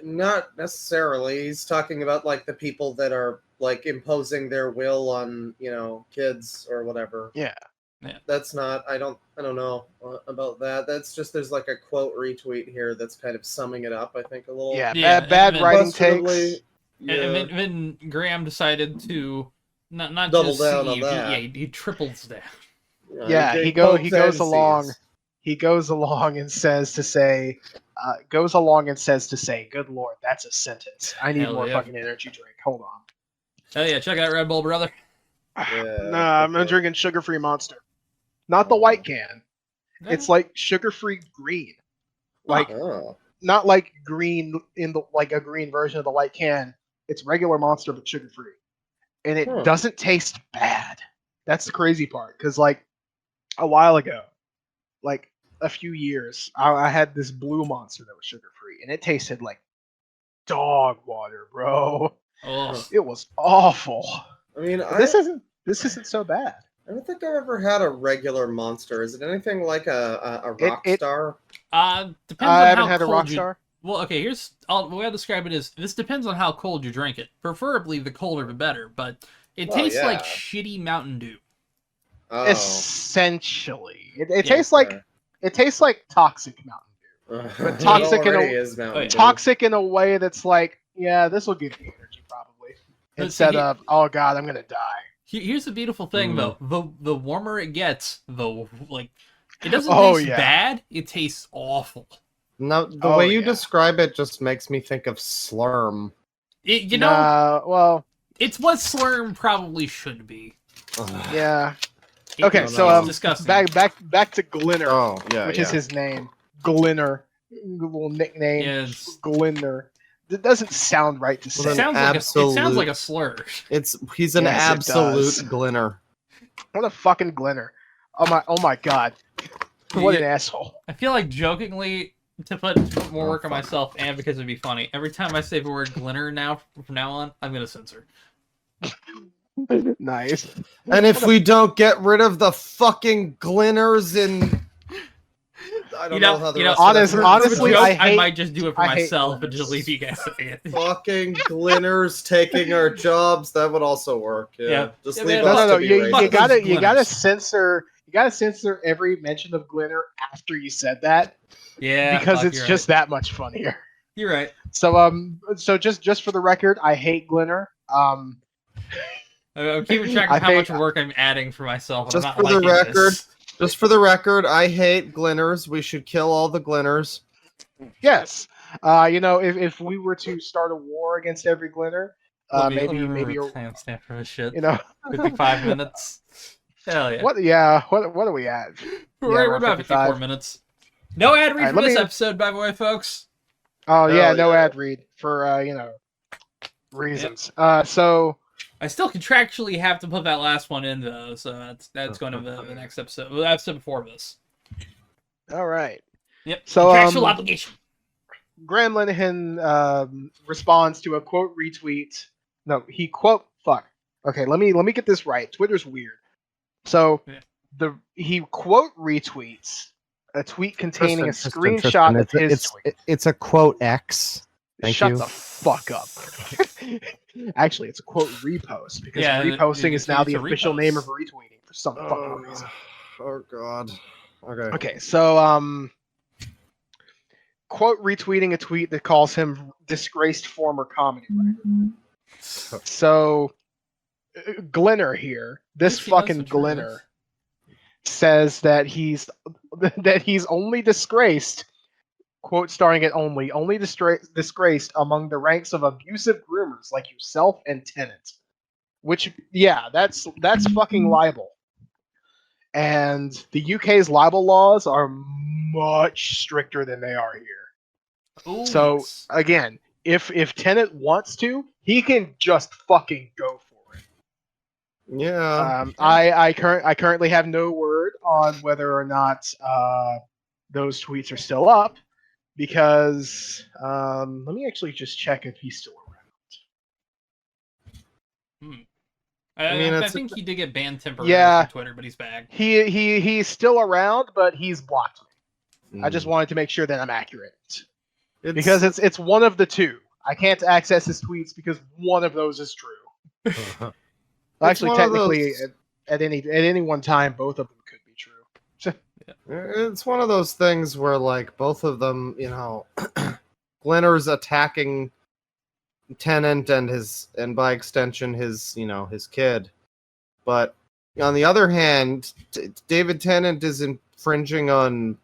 not necessarily. He's talking about like the people that are like imposing their will on, kids or whatever. Yeah. That's not. I don't know about that. That's just, there's like a quote retweet here that's kind of summing it up, I think, a little. Yeah. Yeah, Bad and writing questionably. takes. Yeah. And then Graham decided to not Double just down on see, that. he triples down. Yeah, he goes along. He goes along and says to say, "Good lord, that's a sentence. I need Hell more yeah. fucking energy drink. Hold on." Hell yeah, check out Red Bull, brother. Yeah, Nah, I'm drinking sugar-free Monster, not the white can. It's like sugar-free green, like Oh. not like green in the like a green version of the white can. It's regular Monster but sugar-free, and it doesn't taste bad. That's the crazy part, because like a while ago, like a few years, I had this blue Monster that was sugar-free, and it tasted like dog water, bro. Oh, It was awful. I mean, This isn't so bad. I don't think I've ever had a regular Monster. Is it anything like a Rockstar? depends I on haven't how had a cold you. Rockstar. Well, okay, the way I describe it is, this depends on how cold you drink it. Preferably, the colder the better, but it tastes like yeah. shitty Mountain Dew. Oh. Essentially, it tastes like toxic Mountain Dew, but toxic toxic in a way that's like, yeah, this will give you energy probably, instead of, oh god, I'm gonna die. Here's the beautiful thing, though. The warmer it gets, it doesn't taste bad. It tastes awful. No, the way you describe it just makes me think of Slurm. Well, it's what Slurm probably should be. Yeah. Okay, so disgusting. Back to Glinner. Oh, yeah, which is his name. Glinner. Little nickname. Yes. Glinner. It doesn't sound right to say. It sounds like a slur. He's an absolute Glinner. What a fucking Glinner. Oh my god. What an asshole. I feel like, jokingly, to put more work on myself, and because it'd be funny, every time I say the word Glinner from now on, I'm gonna censor. Nice. And if we don't get rid of the fucking Glinners I don't know how the honestly, I might just do it for myself and just leave you guys say it. Fucking Glinners taking our jobs, that would also work. Yeah. Just leave us No. to be You gotta censor every mention of Glinner after you said that. Yeah. Because it's just that much funnier. You're right. So just for the record, I hate Glinner. I'm keeping track of how much work I'm adding for myself. Just for the record, I hate Glinners. We should kill all the Glinners. Yes. If we were to start a war against every Glinner, maybe timestamp for this shit. 55 minutes. Hell yeah. What are we at? We're about 54 minutes. No ad read for this episode, by the way, folks. Oh yeah, no ad read for reasons. So I still contractually have to put that last one in, though, so that's going to the next episode. Well, the episode before this. All right. Yep. So contractual obligation. Graham Linehan responds to a quote retweet. No, he quote fuck. Okay, let me get this right. Twitter's weird. So he quote retweets a tweet containing a screenshot of his tweet. It's a quote X. Shut the fuck up. Actually, it's a quote repost, because reposting is now the official name of retweeting for some fucking reason. Oh god. Okay. Okay, so quote retweeting a tweet that calls him disgraced former comedy writer. So Glinner here, this fucking Glinner, says that he's only disgraced, quote starring at only disgraced among the ranks of abusive groomers like yourself and Tennant. Which, yeah, that's fucking libel. And the UK's libel laws are much stricter than they are here. Ooh, so, yes. Again, if Tennant wants to, he can just fucking go for it. Yeah. I currently have no word on whether or not those tweets are still up, because let me actually just check if he's still around. I think he did get banned temporarily from Twitter, but he's back. He's still around, but he's blocked me. I just wanted to make sure that I'm accurate. Because it's one of the two. I can't access his tweets because one of those is true. Actually, technically, at any one time, both of them could be true. It's one of those things where, like, both of them, Glenner's attacking Tennant and by extension his kid, but on the other hand, David Tennant is infringing on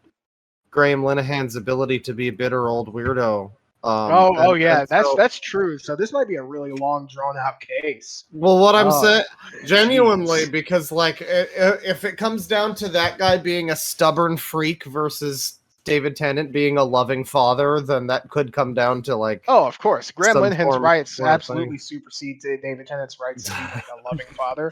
Graham Linehan's ability to be a bitter old weirdo. That's true. So this might be a really long, drawn out case. Well, what I'm saying, genuinely, because like if it comes down to that guy being a stubborn freak versus David Tennant being a loving father, then that could come down to like. Oh, of course, Graham Linehan's rights absolutely supersede David Tennant's rights to be like a loving father.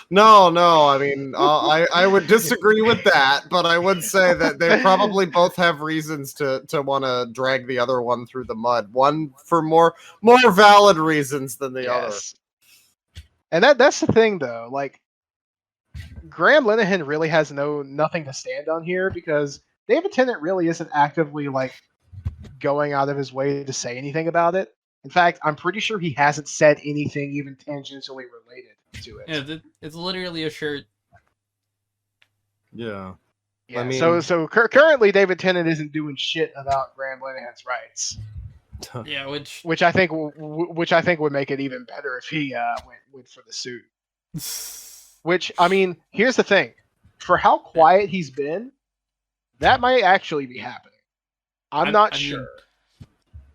No. I mean, I would disagree with that, but I would say that they probably both have reasons to want to drag the other one through the mud. One for more valid reasons than the other. And that's the thing, though. Like, Graham Linehan really has nothing to stand on here because David Tennant really isn't actively like going out of his way to say anything about it. In fact, I'm pretty sure he hasn't said anything even tangentially related to it. Yeah, it's literally a shirt. Yeah. I mean, so currently David Tennant isn't doing shit about Graham Linehan's rights. Yeah, which I think would make it even better if he went for the suit. Which, I mean, here's the thing: for how quiet he's been, that might actually be happening. I'm not sure.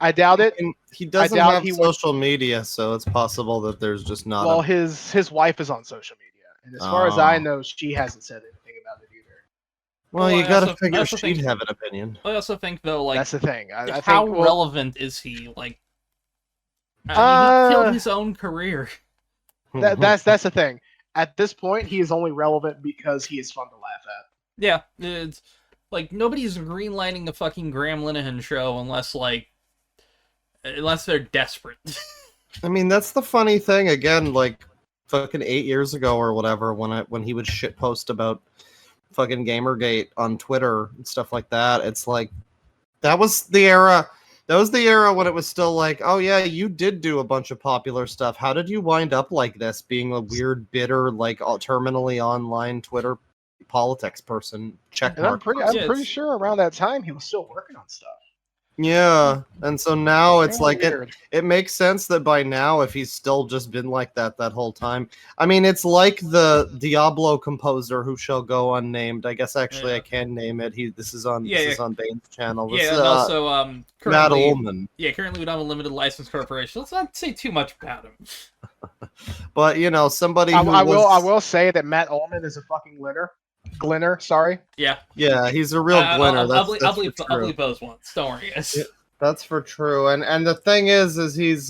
I doubt it. He doesn't have social media, so it's possible that there's just not. Well, his wife is on social media, and as far as I know, she hasn't said anything about it either. Well, you gotta figure she'd have an opinion. I also think, though, like that's the thing. How relevant is he? Like, I mean, he killed his own career. That's the thing. At this point, he is only relevant because he is fun to laugh at. Yeah, it's like nobody's greenlighting a fucking Graham Linehan show unless they're desperate. I mean, that's the funny thing. Again, like fucking 8 years ago or whatever, when he would shitpost about fucking Gamergate on Twitter and stuff like that. It's like that was the era. That was the era when it was still like, oh yeah, you did do a bunch of popular stuff. How did you wind up like this, being a weird, bitter, like terminally online Twitter politics person? I'm pretty sure around that time he was still working on stuff. Yeah, and so now it's like it makes sense that by now, if he's still just been like that whole time. I mean, it's like the Diablo composer who shall go unnamed. I guess actually I can name it. This is on Bane's channel. This and also Matt Ullman. Yeah, currently we don't have a limited license corporation. Let's not say too much about him. But somebody. I will say that Matt Ullman is a fucking Glenner, sorry. Yeah, he's a real Glenner. I'll believe those ones. Don't worry, guys. Yeah, that's for true. And the thing is he's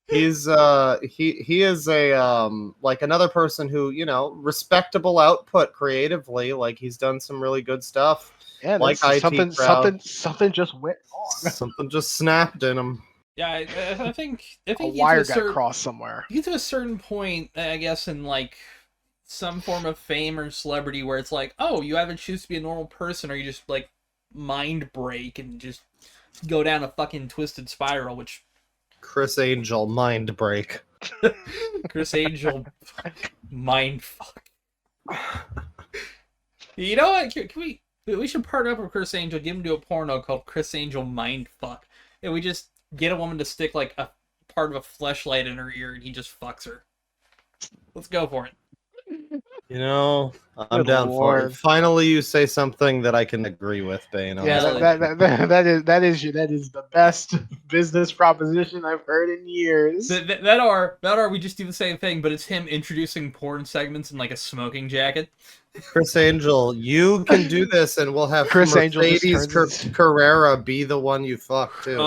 he is a like another person who respectable output creatively. Like he's done some really good stuff. Yeah, like something just went wrong. Something just snapped in him. Yeah, I think a wire got crossed somewhere. You get to a certain point, I guess, in like some form of fame or celebrity where it's like, oh, you either choose to be a normal person or you just like mind break and just go down a fucking twisted spiral, which Chris Angel mind break. Chris Angel mind fuck. You know what? Can we should partner up with Chris Angel, give him to a porno called Chris Angel Mind Fuck. And we just get a woman to stick like a part of a fleshlight in her ear and he just fucks her. Let's go for it. I'm down for it. Finally, you say something that I can agree with, Bane. Yeah, that is the best business proposition I've heard in years. That are we just do the same thing, but it's him introducing porn segments in like a smoking jacket. Chris Angel, you can do this, and we'll have Chris Mercedes Carrera be the one you fuck too.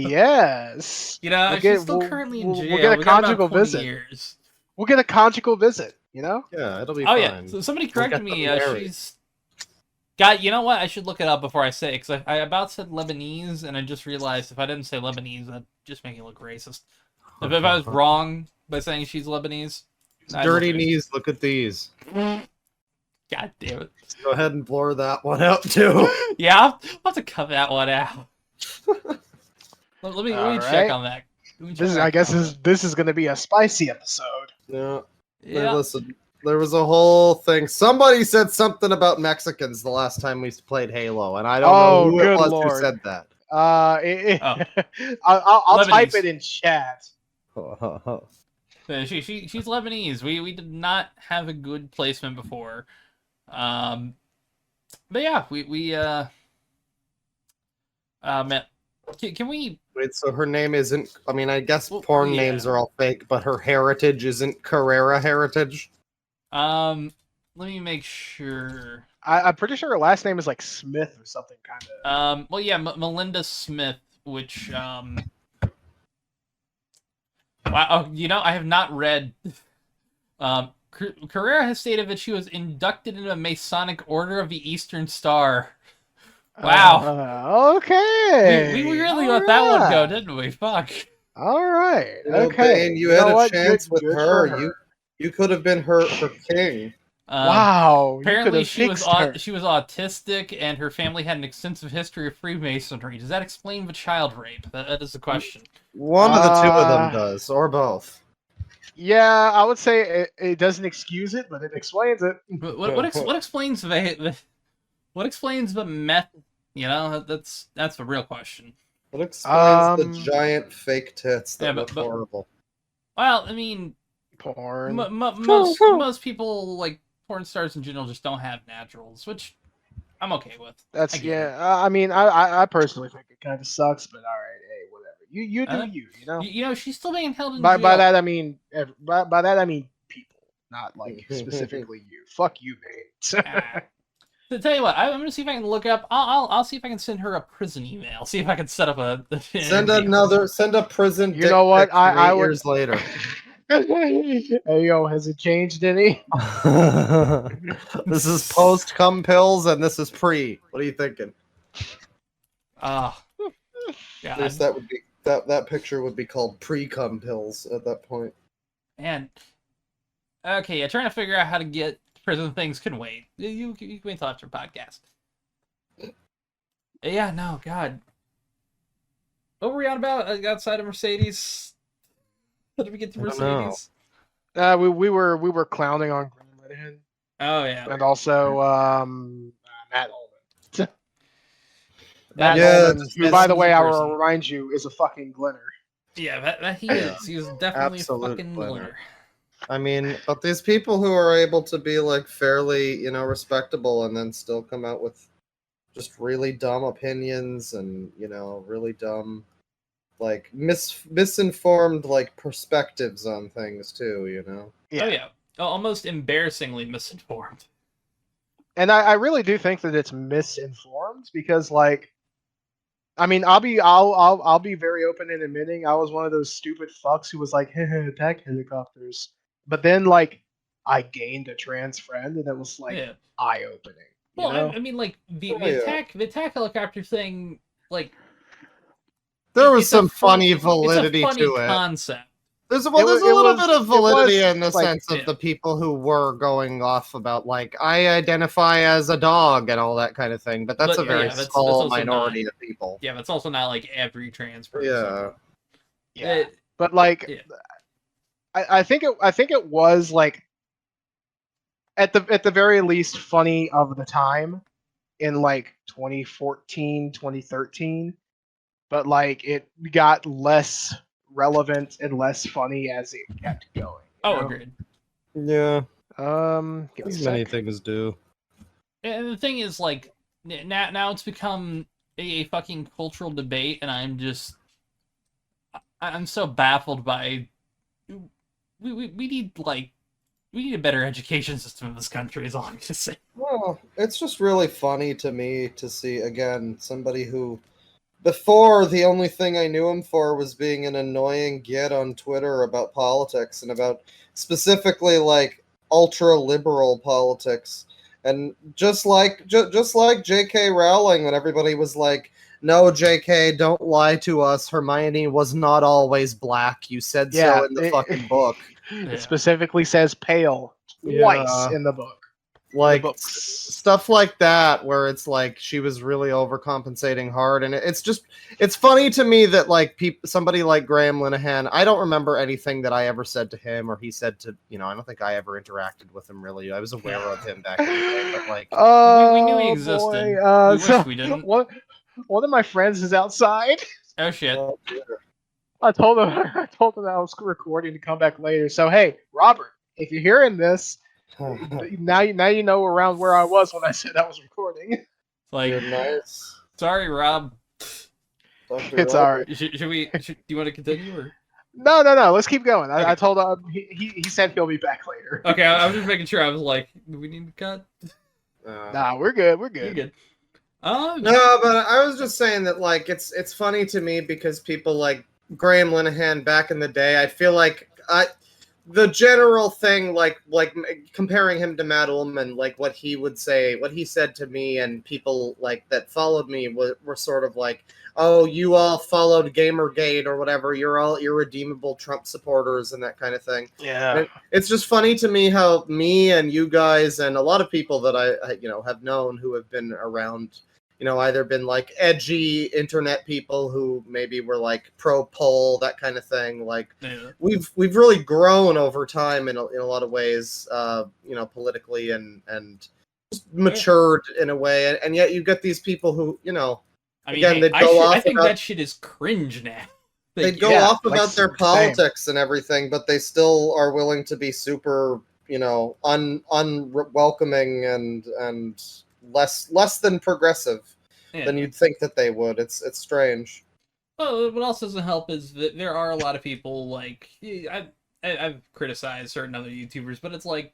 Yes. She's still currently in jail. We'll get a conjugal visit. Years. We'll get a conjugal visit. You know? Yeah, it'll be Oh fine. yeah. So somebody We'll corrected get me. them married. She's. God, you know what? I should look it up before I say it, because I about said Lebanese, and I just realized if I didn't say Lebanese, that'd just make me look racist. If I was wrong by saying she's Lebanese, Dirty knees, look at these. God damn it. Go ahead and blur that one out too. Yeah, I'll have to cut that one out. Let me check on that. I guess this is going to be a spicy episode. Yeah. Yeah. Listen, there was a whole thing. Somebody said something about Mexicans the last time we played Halo, and I don't know who it was who said that. I'll type it in chat. She's Lebanese. We did not have a good placement before. But yeah, man, can we wait? So her name isn't? I mean, I guess porn names are all fake, but her heritage isn't Carrera heritage. Let me make sure. I'm pretty sure her last name is like Smith or something kind of. Well, yeah, Melinda Smith, which wow. Oh, you know, I have not read. Carrera has stated that she was inducted into a Masonic Order of the Eastern Star. Wow. Okay. We really let that one go, didn't we? Fuck. All right. Okay. And you had a chance with her. You could have been her king. Wow. Apparently, she was autistic, and her family had an extensive history of Freemasonry. Does that explain the child rape? That is the question. One of the two of them does, or both. Yeah, I would say it doesn't excuse it, but it explains it. What explains the meth? You know, that's the real question. What explains the giant fake tits that look horrible? Well, I mean, porn. Most people, like porn stars in general, just don't have naturals, which I'm okay with. I mean, I personally think it kind of sucks, but all right, hey, whatever. You do you know. You know, she's still being held in jail. By that I mean people, not like specifically you. Fuck you, mate. To tell you what, I'm gonna see if I can look up. I'll see if I can send her a prison email. See if I can set up a send a prison. You know what? I would... years later. Hey yo, has it changed any? This is post cum pills, and this is pre. What are you thinking? Yeah, that picture would be called pre cum pills at that point. And okay, yeah, trying to figure out how to get prison things can wait. You can wait till after podcast. Yeah, no, God. What were we on about outside of Mercedes? How did we get to Mercedes? We were clowning on Graham Linehan. Oh yeah, and also Matt Ullman. Matt Ullman, who, by the way, I will remind you, is a fucking glinner. Yeah, that he is. He was definitely a fucking glinner. I mean, but these people who are able to be like fairly, respectable and then still come out with just really dumb opinions and, really dumb, like misinformed like perspectives on things too, Yeah. Oh yeah. Almost embarrassingly misinformed. And I really do think that it's misinformed because like I mean, I'll be very open in admitting I was one of those stupid fucks who was like, hey, attack helicopters. But then like I gained a trans friend and it was like eye opening. Well, I mean like the attack helicopter thing, like there was some funny validity to it. Concept. There's a little bit of validity in the sense of the people who were going off about like I identify as a dog and all that kind of thing, but that's a very small minority of people. Yeah, that's also not like every trans person. Yeah. But like I think it was like at the very least funny of the time in like 2014, 2013, but like it got less relevant and less funny as it kept going. Agreed. Yeah. As many things do. And the thing is, like, now it's become a fucking cultural debate, and I'm so baffled by. We need a better education system in this country. Is all I'm gonna say. Well, it's just really funny to me to see again somebody who. Before, the only thing I knew him for was being an annoying git on Twitter about politics and about specifically, like, ultra liberal politics. And just like J.K. Rowling, when everybody was like, "No, J.K., don't lie to us. Hermione was not always black. You said so in the fucking book." It specifically says pale twice in the book. Like stuff like that, where it's like she was really overcompensating hard, and it's funny to me that like somebody like Graham Linehan, I don't remember anything that I ever said to him or he said to, I don't think I ever interacted with him really. I was aware of him back in the day, but like we knew he existed. We wish we didn't. One of my friends is outside. Oh shit! I told him I was recording to come back later. So hey, Robert, if you're hearing this. Now you know around where I was when I said I was recording. Like, nice. Sorry, Rob. It's alright. Do you want to continue or? No. Let's keep going. Okay. I told him he said he'll be back later. Okay, I was just making sure. I was like, do we need to cut? Nah, we're good. We're good. You're good. No, but I was just saying that like it's funny to me because people like Graham Linehan back in the day. I feel like the general thing, like comparing him to Matt Ullman, like what he would say, what he said to me, and people like that followed me were sort of like, "Oh, you all followed Gamergate or whatever. You're all irredeemable Trump supporters," and that kind of thing. Yeah, it's just funny to me how me and you guys and a lot of people that I have known who have been around. Either been like edgy internet people who maybe were like pro poll, that kind of thing. Like we've really grown over time in a lot of ways, politically and just matured in a way. And yet you get these people who, I think that shit is cringe now. They go off about their politics and everything, but they still are willing to be super, unwelcoming and less than progressive than you'd think that they would. It's strange. Well, what else doesn't help is that there are a lot of people like I've criticized certain other YouTubers, but it's like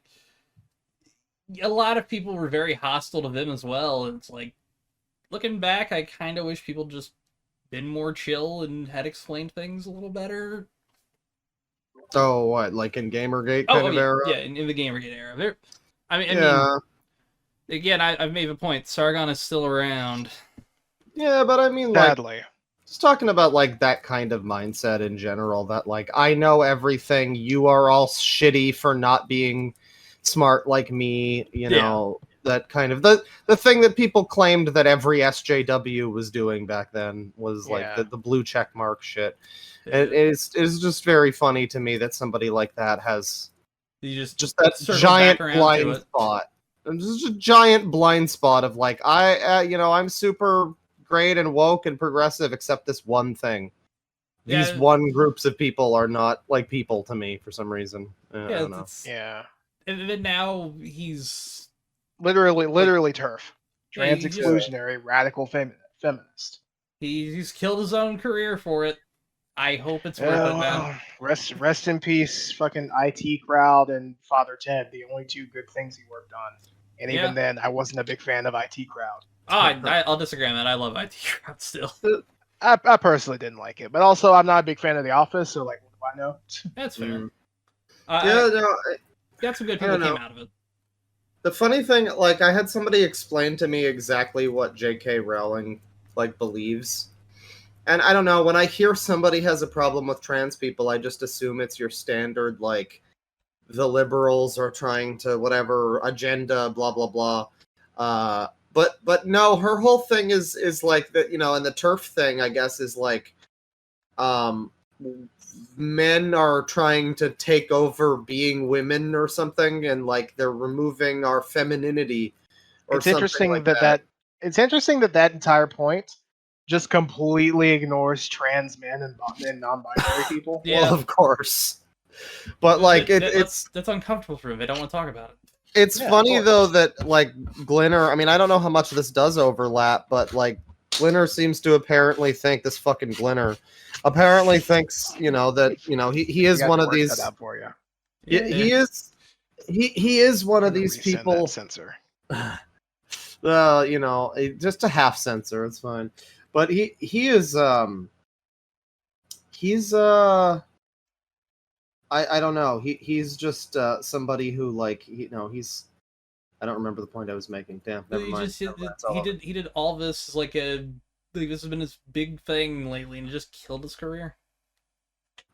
a lot of people were very hostile to them as well. And it's like looking back, I kind of wish people just been more chill and had explained things a little better. Oh, what, like in Gamergate kind of era? Yeah, in the Gamergate era. I mean, again, I've made the point. Sargon is still around. Yeah, but I mean, sadly. Like, just talking about like that kind of mindset in general. That like, I know everything. You are all shitty for not being smart like me. That kind of the thing that people claimed that every SJW was doing back then was like the blue check mark shit. It is just very funny to me that somebody like that has just that giant blind spot. Just a giant blind spot of like I'm super great and woke and progressive except this one thing. These one groups of people are not like people to me for some reason. I don't know. Yeah. And then now he's literally turf. Trans exclusionary radical feminist. He's killed his own career for it. I hope it's worth it, man. Rest in peace, fucking IT Crowd and Father Ted, the only two good things he worked on. And even then, I wasn't a big fan of IT Crowd. I'll disagree on that. I love IT Crowd still. I personally didn't like it, but also I'm not a big fan of The Office, so like, what do I know? That's fair. Got some good people that came out of it. The funny thing, like, I had somebody explain to me exactly what J.K. Rowling like believes. And I don't know, when I hear somebody has a problem with trans people, I just assume it's your standard, like, the liberals are trying to whatever agenda, blah, blah, blah. But no, her whole thing is like, that, and the turf thing, I guess, is like, men are trying to take over being women or something, and like they're removing our femininity. It's interesting it's interesting that entire point just completely ignores trans men and non-binary people. Yeah, well, of course. But like that's uncomfortable for them. They don't want to talk about it. It's funny though that like Glinner. I mean, I don't know how much this does overlap, but like Glinner seems to apparently think this fucking Glinner apparently thinks that he is one of these. For you. He is one of these people. Censor. Just a half censor. It's fine, but he's I don't know. He's just somebody who like he's. I don't remember the point I was making. Damn, never mind. He did all this like this has been his big thing lately, and it just killed his career.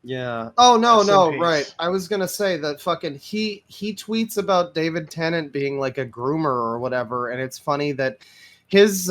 Yeah. Oh no, right. I was gonna say that fucking he tweets about David Tennant being like a groomer or whatever, and it's funny that his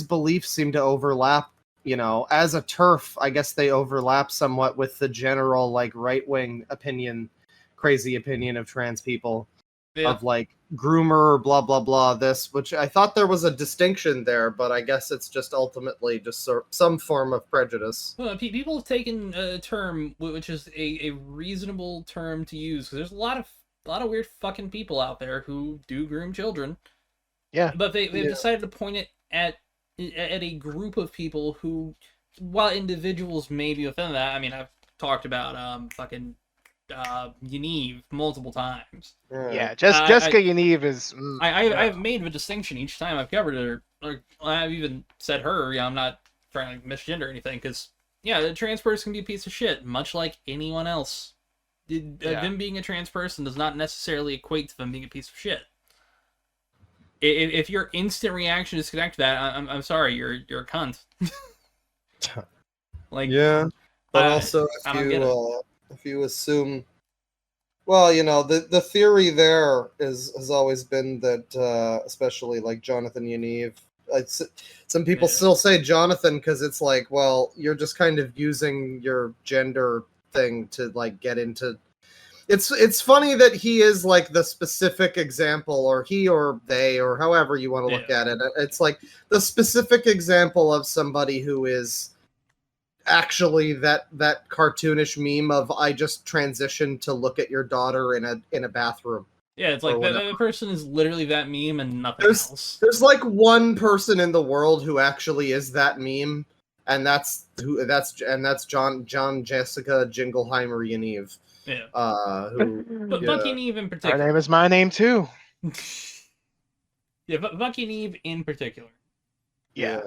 beliefs seem to overlap. As a TERF, I guess they overlap somewhat with the general like right wing opinion, crazy opinion of trans people. Yeah. Of like groomer, blah blah blah. This, which I thought there was a distinction there, but I guess it's just ultimately just some form of prejudice. Well, people have taken a term which is a reasonable term to use, because there's a lot of weird fucking people out there who do groom children. Yeah, but they've decided to point it at a group of people who, while individuals may be within that. I mean, I've talked about fucking. Yaniv multiple times. Yeah, Jessica Yaniv is. I've made a distinction each time I've covered her. Or I've even said her. I'm not trying to misgender or anything, because the trans person can be a piece of shit, much like anyone else. Them being a trans person does not necessarily equate to them being a piece of shit. If your instant reaction is to connect to that, I'm sorry, you're a cunt. Like, yeah, but also if you assume, well, the theory there has always been that, especially like Jonathan Yaniv, some people still say Jonathan because it's like, well, you're just kind of using your gender thing to like get into. It's funny that he is like the specific example, or he or they, or however you want to look at it. It's like the specific example of somebody who is actually that cartoonish meme of I just transitioned to look at your daughter in a bathroom. Yeah, it's like that person is literally that meme and nothing else. There's like one person in the world who actually is that meme, and that's John Jessica Jingleheimer Yaniv. Yeah. But Buck Yaniv in particular. Her name is my name too. Yeah, but Buck Yaniv in particular. Yeah.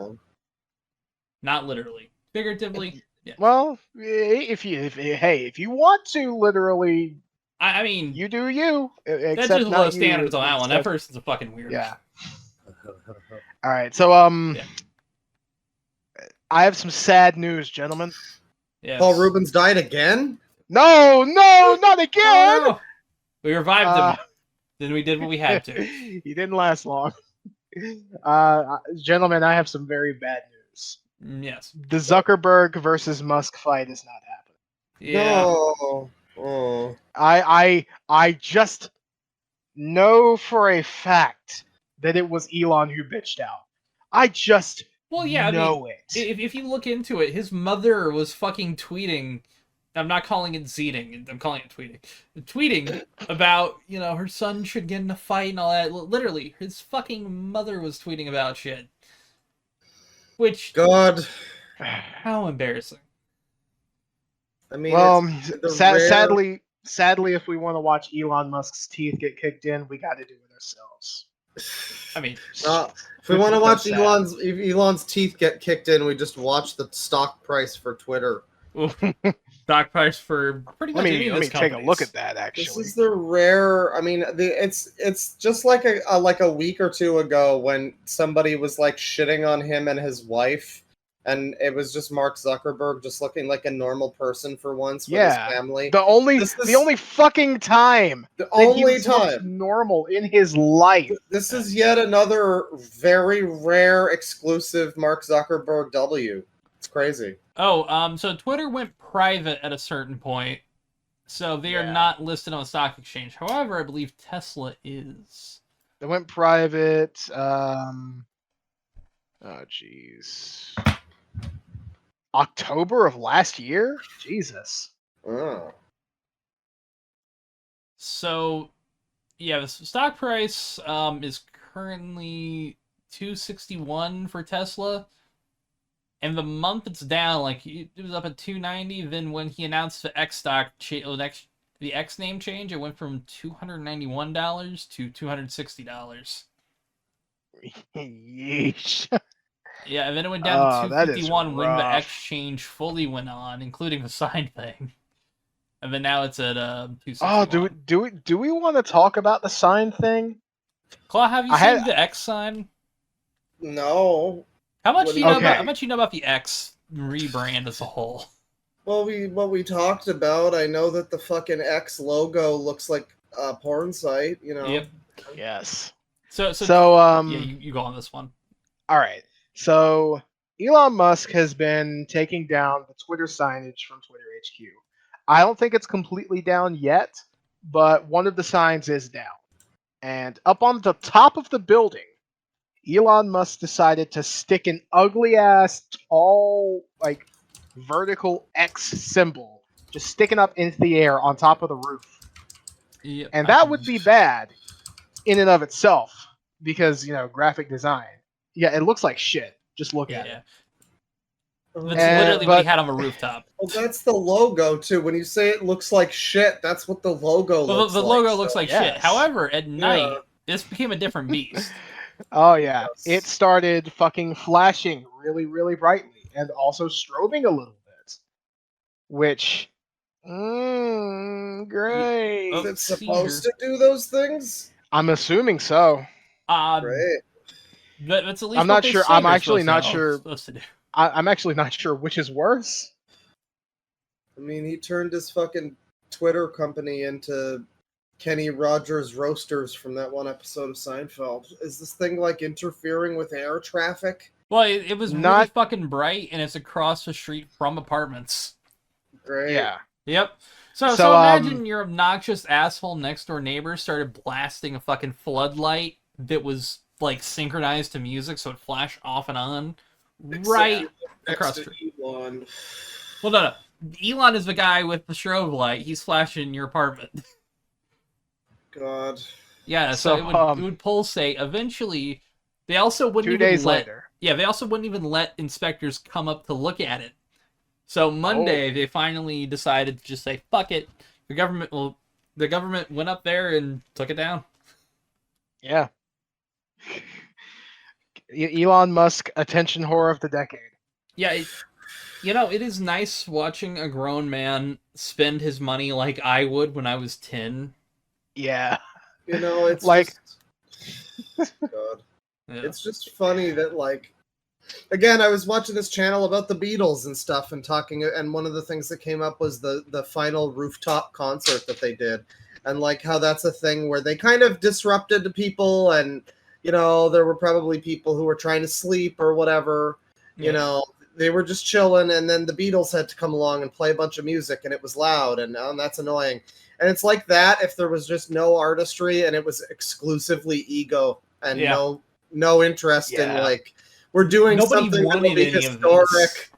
Not literally. Figuratively, yeah. Well, if you want to literally, I mean, you do you. That's just low standards on that one. That person's a fucking weird. Yeah. All right, so I have some sad news, gentlemen. Yes. Paul Rubens died again? No, not again. Oh, no. We revived him. Then we did what we had to. He didn't last long. Gentlemen, I have some very bad news. Yes. The Zuckerberg versus Musk fight is not happening. Yeah. No. Oh. I just know for a fact that it was Elon who bitched out. I just know it. If you look into it, his mother was fucking tweeting. I'm not calling it zeeting. I'm calling it tweeting. Tweeting about, her son should get in a fight and all that. Literally, his fucking mother was tweeting about shit. Which, God, how embarrassing. I mean, well, sadly, if we want to watch Elon Musk's teeth get kicked in, we got to do it ourselves. I mean, if we want to watch Elon's teeth get kicked in, we just watch the stock price for Twitter. Stock price for pretty much any of these companies. Take a look at that. Actually, this is the rare. I mean, it's just like a week or two ago when somebody was like shitting on him and his wife, and it was just Mark Zuckerberg just looking like a normal person for once with his family. The only fucking time. The only time normal in his life. This is yet another very rare exclusive Mark Zuckerberg W. It's crazy. Oh, so Twitter went private at a certain point, so they are not listed on the stock exchange. However, I believe Tesla is. They went private. Oh, jeez. October of last year? Jesus. Oh. So, yeah, the stock price is currently $261 for Tesla. And the month it's down, like, it was up at 290. Then when he announced the X stock, the X name change, it went from $291 to $260. Yeesh. Yeah, and then it went down to 251 when the X change fully went on, including the sign thing. And then now it's at Oh, 261. do we want to talk about the sign thing? Claw, have you seen the X sign? No. How much you know Okay. about? How much you know about the X rebrand as a whole? Well, what we talked about, I know that the fucking X logo looks like a porn site, you know. Yep. Yes. So yeah, you go on this one. All right. So Elon Musk has been taking down the Twitter signage from Twitter HQ. I don't think it's completely down yet, but one of the signs is down. And up on the top of the building, Elon Musk decided to stick an ugly ass, tall, like vertical X symbol just sticking up into the air on top of the roof. Yep, And that would be bad in and of itself because, graphic design. Yeah, it looks like shit. Just look at it. That's literally what he had on a rooftop. Well, that's the logo, too. When you say it looks like shit, that's what the logo looks like. The logo looks like shit. Yes. However, at night, this became a different beast. Oh, yeah. Yes. It started fucking flashing really, really brightly and also strobing a little bit. Which, great. Is it supposed to do those things? I'm assuming so. Great. But it's at least I'm not sure. I'm actually not sure. Supposed to do. I'm actually not sure which is worse. I mean, he turned his fucking Twitter company into Kenny Rogers Roasters from that one episode of Seinfeld. Is this thing like interfering with air traffic? Well, it was really fucking bright, and it's across the street from apartments. Great. Yeah. Yep. So imagine your obnoxious asshole next door neighbor started blasting a fucking floodlight that was like synchronized to music, so it flashed off and on right across the street. Elon. Well, no. Elon is the guy with the strobe light. He's flashing in your apartment. God. Yeah, so it would pulsate. Eventually, they also wouldn't 2 days later. Yeah, they also wouldn't even let inspectors come up to look at it. So Monday, they finally decided to just say, fuck it. The government went up there and took it down. Yeah. Elon Musk, attention whore of the decade. Yeah, it is nice watching a grown man spend his money like I would when I was 10. Yeah. It's like... God. Yeah. It's just funny that, like... Again, I was watching this channel about the Beatles and stuff and talking, and one of the things that came up was the final rooftop concert that they did. And, like, how that's a thing where they kind of disrupted the people and... there were probably people who were trying to sleep or whatever. Yeah. They were just chilling, and then the Beatles had to come along and play a bunch of music, and it was loud, and that's annoying. And it's like that if there was just no artistry and it was exclusively ego and no interest in, like, we're doing something that will be historic.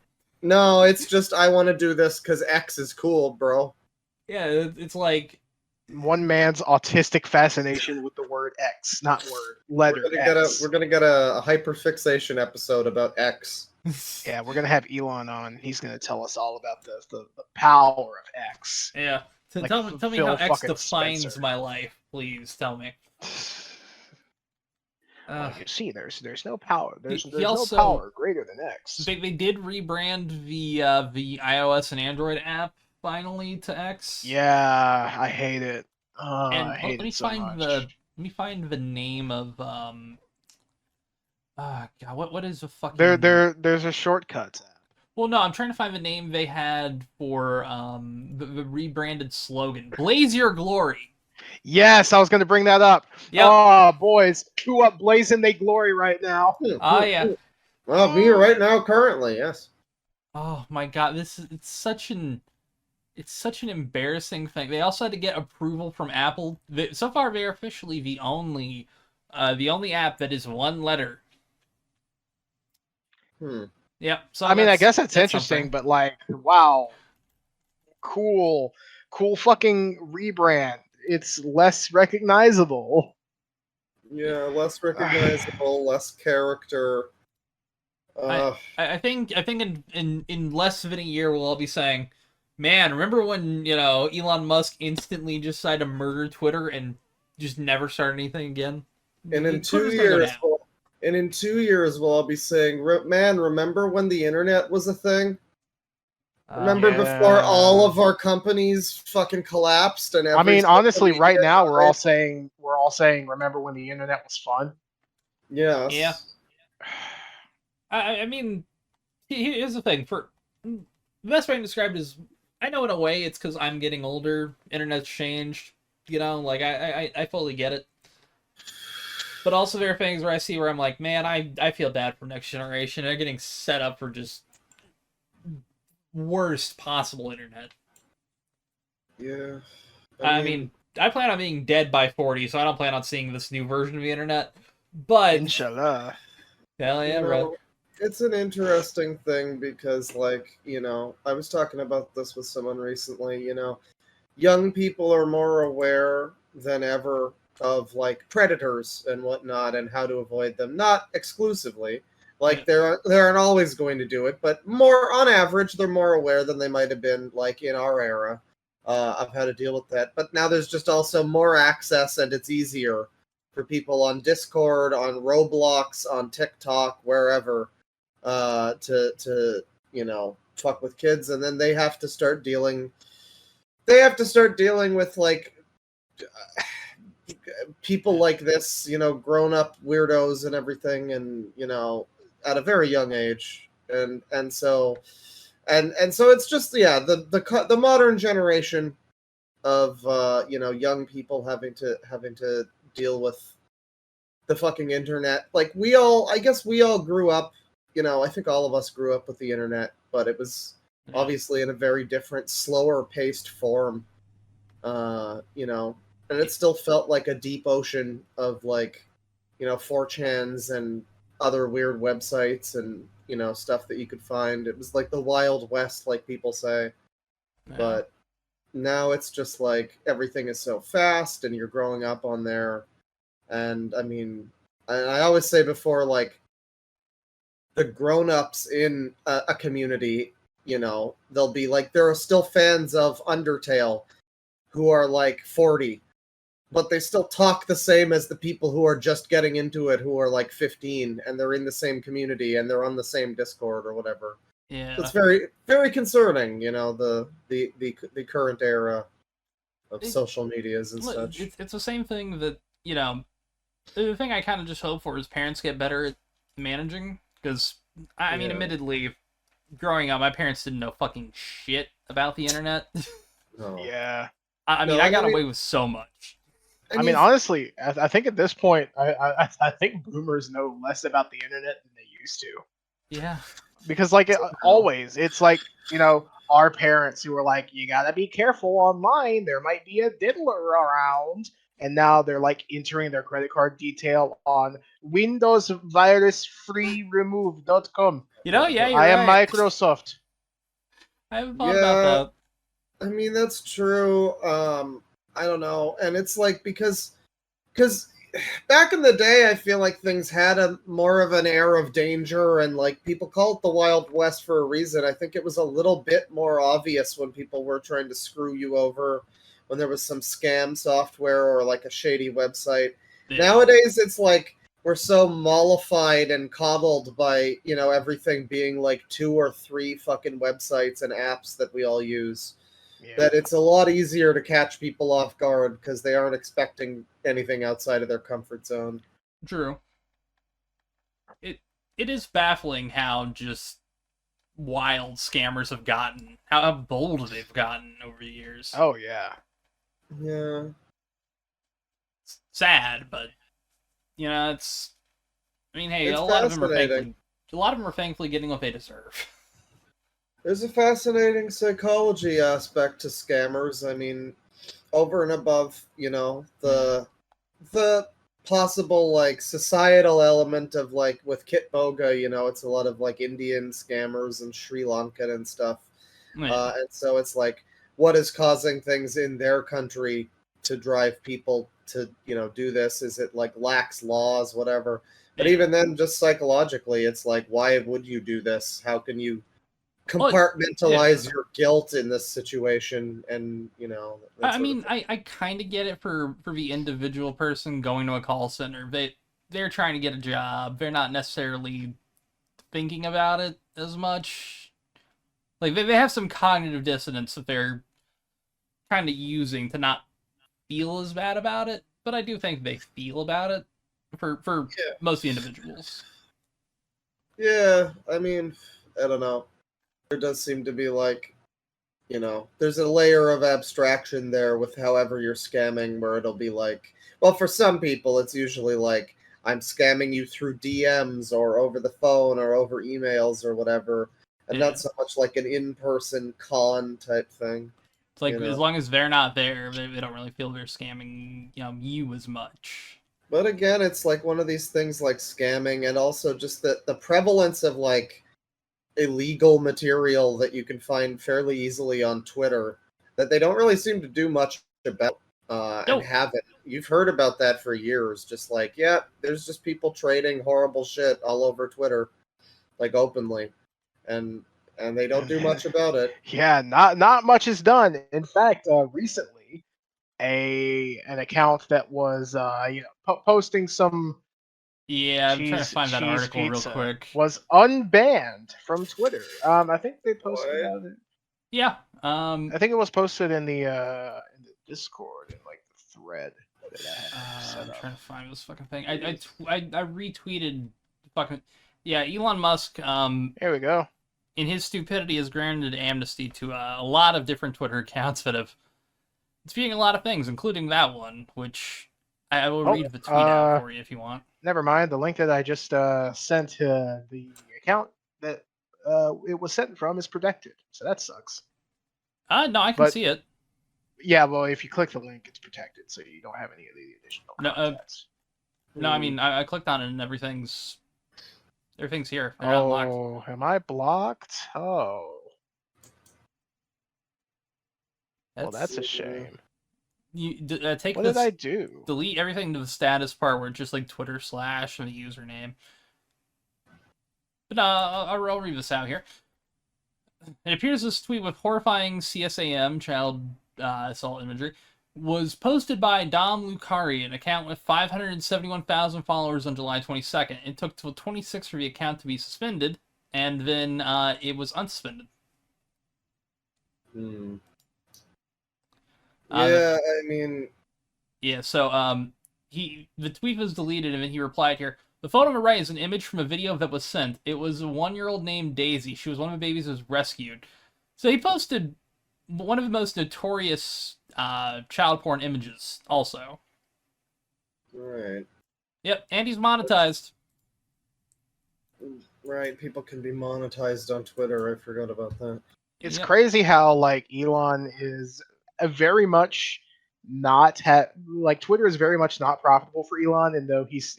No, it's just, I want to do this because X is cool, bro. Yeah, it's like... one man's autistic fascination with the word X, not letter X. We're gonna get a hyperfixation episode about X. Yeah, we're gonna have Elon on. He's gonna tell us all about the power of X. Yeah, like tell me how X defines my life, please. Tell me. You see, there's no power. There's no power greater than X. They did rebrand the iOS and Android app finally to X. Yeah, I hate it. Let me find the name of God, what is the fucking... There's a shortcuts app. Well, no, I'm trying to find the name they had for the rebranded slogan. Blaze Your Glory. Yes, I was going to bring that up. Yep. Oh, boys, who up blazing they glory right now? Oh, yeah. Well, me right now, currently, yes. Oh, my God, it's such an embarrassing thing. They also had to get approval from Apple. So far, they're officially the only app that is one letter. Yep. So I mean, I guess that's interesting, but like, wow, cool fucking rebrand. It's less recognizable. Yeah, less recognizable, less character. I think in less than a year we'll all be saying, man, remember when Elon Musk instantly just decided to murder Twitter and just never start anything again? And in 2 years, we'll all be saying, man, remember when the internet was a thing? Remember before all of our companies fucking collapsed and I mean, honestly, right now we're all saying remember when the internet was fun? Yes. Yeah. I mean, here's the thing. For the best way to describe it is, I know in a way it's because I'm getting older. Internet's changed. You know, like I fully get it. But also there are things where I see where I'm like, man, I feel bad for next generation. They're getting set up for just worst possible internet. Yeah. I mean, I plan on being dead by 40, so I don't plan on seeing this new version of the internet. But inshallah. Hell yeah, bro. It's an interesting thing because, like, you know, I was talking about this with someone recently, you know, young people are more aware than ever of, like, predators and whatnot and how to avoid them. Not exclusively. Like, they aren't always going to do it, but more, on average, they're more aware than they might have been, like, in our era of how to deal with that. But now there's just also more access and it's easier for people on Discord, on Roblox, on TikTok, wherever, to you know, fuck with kids, and then they have to start dealing with, like, people like this, you know, grown up weirdos and everything, and, you know, at a very young age, and so it's just, yeah, the modern generation of you know, young people having to deal with the fucking internet. Like, I guess we all grew up, you know, I think all of us grew up with the internet, but it was obviously in a very different, slower paced form, you know, and it still felt like a deep ocean of, like, you know, 4chans and other weird websites and, you know, stuff that you could find. It was like the Wild West, like people say. Yeah. But now it's just like everything is so fast and you're growing up on there. And I mean, I always say before, like, the grown-ups in a community, you know, they'll be like, there are still fans of Undertale who are like 40, but they still talk the same as the people who are just getting into it, who are like 15, and they're in the same community and they're on the same Discord or whatever. Yeah, it's very, very concerning, you know, the current era of social medias and such. It's the same thing that, you know, the thing I kind of just hope for is parents get better at managing, because, I mean, admittedly, growing up, my parents didn't know fucking shit about the internet. Oh. Yeah. I mean, I got away with so much. I mean, honestly, I think at this point, I think boomers know less about the internet than they used to. Yeah. Because, like, always, it's like, you know, our parents who were like, you gotta be careful online, there might be a diddler around. And now they're, like, entering their credit card detail on windowsvirusfreeremove.com. You know, yeah, you're I am right. Microsoft. I haven't thought about that. I mean, that's true. I don't know. And it's like, because back in the day, I feel like things had a more of an air of danger, and, like, people call it the Wild West for a reason. I think it was a little bit more obvious when people were trying to screw you over, when there was some scam software or, like, a shady website. Yeah. Nowadays, it's like we're so mollified and coddled by, you know, everything being like 2 or 3 fucking websites and apps that we all use. Yeah. That it's a lot easier to catch people off guard because they aren't expecting anything outside of their comfort zone. True. It is baffling how just wild scammers have gotten, how bold they've gotten over the years. Oh, yeah. Yeah. It's sad, but, you know, it's... I mean, hey, it's a lot of them are thankfully getting what they deserve. There's a fascinating psychology aspect to scammers. I mean, over and above, you know, the possible, like, societal element of, like, with Kitboga, you know, it's a lot of, like, Indian scammers and Sri Lankan and stuff. Yeah. And so it's like, what is causing things in their country to drive people to, you know, do this? Is it, like, lax laws, whatever? But even then, just psychologically, it's like, why would you do this? How can you compartmentalize your guilt in this situation? And, you know, I mean, I kind of get it for the individual person going to a call center. They're trying to get a job. They're not necessarily thinking about it as much. Like, they have some cognitive dissonance that they're kind of using to not feel as bad about it, but I do think they feel about it for most of the individuals. Yeah, I mean, I don't know. There does seem to be like, there's a layer of abstraction there with however you're scamming, where it'll be like, well, for some people, it's usually like, I'm scamming you through DMs or over the phone or over emails or whatever, and not so much like an in-person con type thing. It's like, as long as they're not there, they don't really feel they're scamming, you as much. But again, it's like one of these things like scamming, and also just the prevalence of like illegal material that you can find fairly easily on Twitter that they don't really seem to do much about, and haven't. You've heard about that for years. Just like, yeah, there's just people trading horrible shit all over Twitter, like openly, and they don't do much about it. Yeah, not much is done. In fact, recently, an account that was posting some I'm trying to find that article real quick. Was unbanned from Twitter. I think they posted about it. Yeah. I think it was posted in the Discord, in like the thread that I had set up. I'm trying to find this fucking thing. I retweeted fucking Elon Musk. Here we go. In his stupidity, has granted amnesty to a lot of different Twitter accounts that have disputing a lot of things, including that one, which I will read the tweet out for you if you want. Never mind. The link that I just sent to the account that it was sent from is protected, so that sucks. No, I can see it. Yeah, well, if you click the link, it's protected, so you don't have any of the additional contacts. No, I mean, I clicked on it and everything's here. Oh, am I blocked? Oh. Well, that's a shame. You take what did I do? Delete everything to the status part where it's just like Twitter / and the username. But I'll read this out here. It appears this tweet with horrifying CSAM child assault imagery was posted by Dom Lucari, an account with 571,000 followers on July 22nd. It took till 26 for the account to be suspended, and then it was unsuspended. Yeah, I mean... Yeah, so the tweet was deleted, and then he replied here, the photo on the right is an image from a video that was sent. It was a 1-year-old named Daisy. She was one of the babies that was rescued. So he posted one of the most notorious child porn images, also. Right. Yep, and he's monetized. Right, people can be monetized on Twitter. I forgot about that. It's crazy how, like, Elon is very much not like Twitter is very much not profitable for Elon, and though he's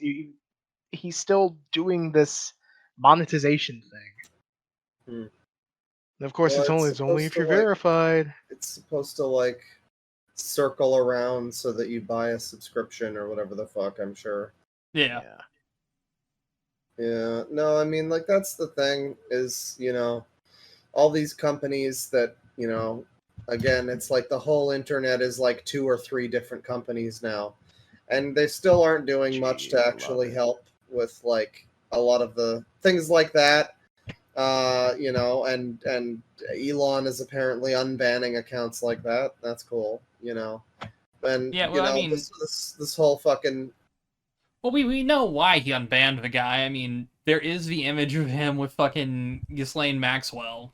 still doing this monetization thing. And of course, well, it's only if you're verified. It's supposed to like circle around so that you buy a subscription or whatever the fuck. I'm sure. Yeah. No, I mean, like, that's the thing is, all these companies that, again, it's like the whole internet is like 2 or 3 different companies now, and they still aren't doing much to actually help with like a lot of the things like that. And Elon is apparently unbanning accounts like that. That's cool, And I mean, this whole fucking. Well, we know why he unbanned the guy. I mean, there is the image of him with fucking Ghislaine Maxwell.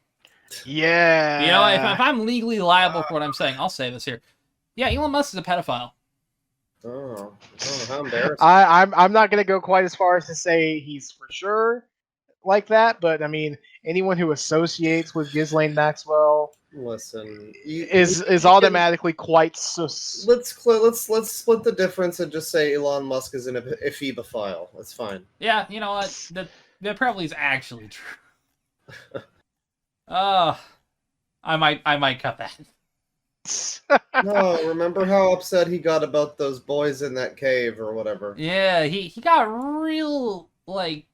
Yeah. If I'm legally liable for what I'm saying, I'll say this here. Yeah, Elon Musk is a pedophile. Oh, how embarrassing. I'm not gonna go quite as far as to say he's for sure like that, but I mean, anyone who associates with Ghislaine Maxwell, listen, is automatically quite sus. Let's split the difference and just say Elon Musk is an ephebophile. That's fine. Yeah, you know what? That probably is actually true. I might cut that. No, remember how upset he got about those boys in that cave or whatever? Yeah, he got real like.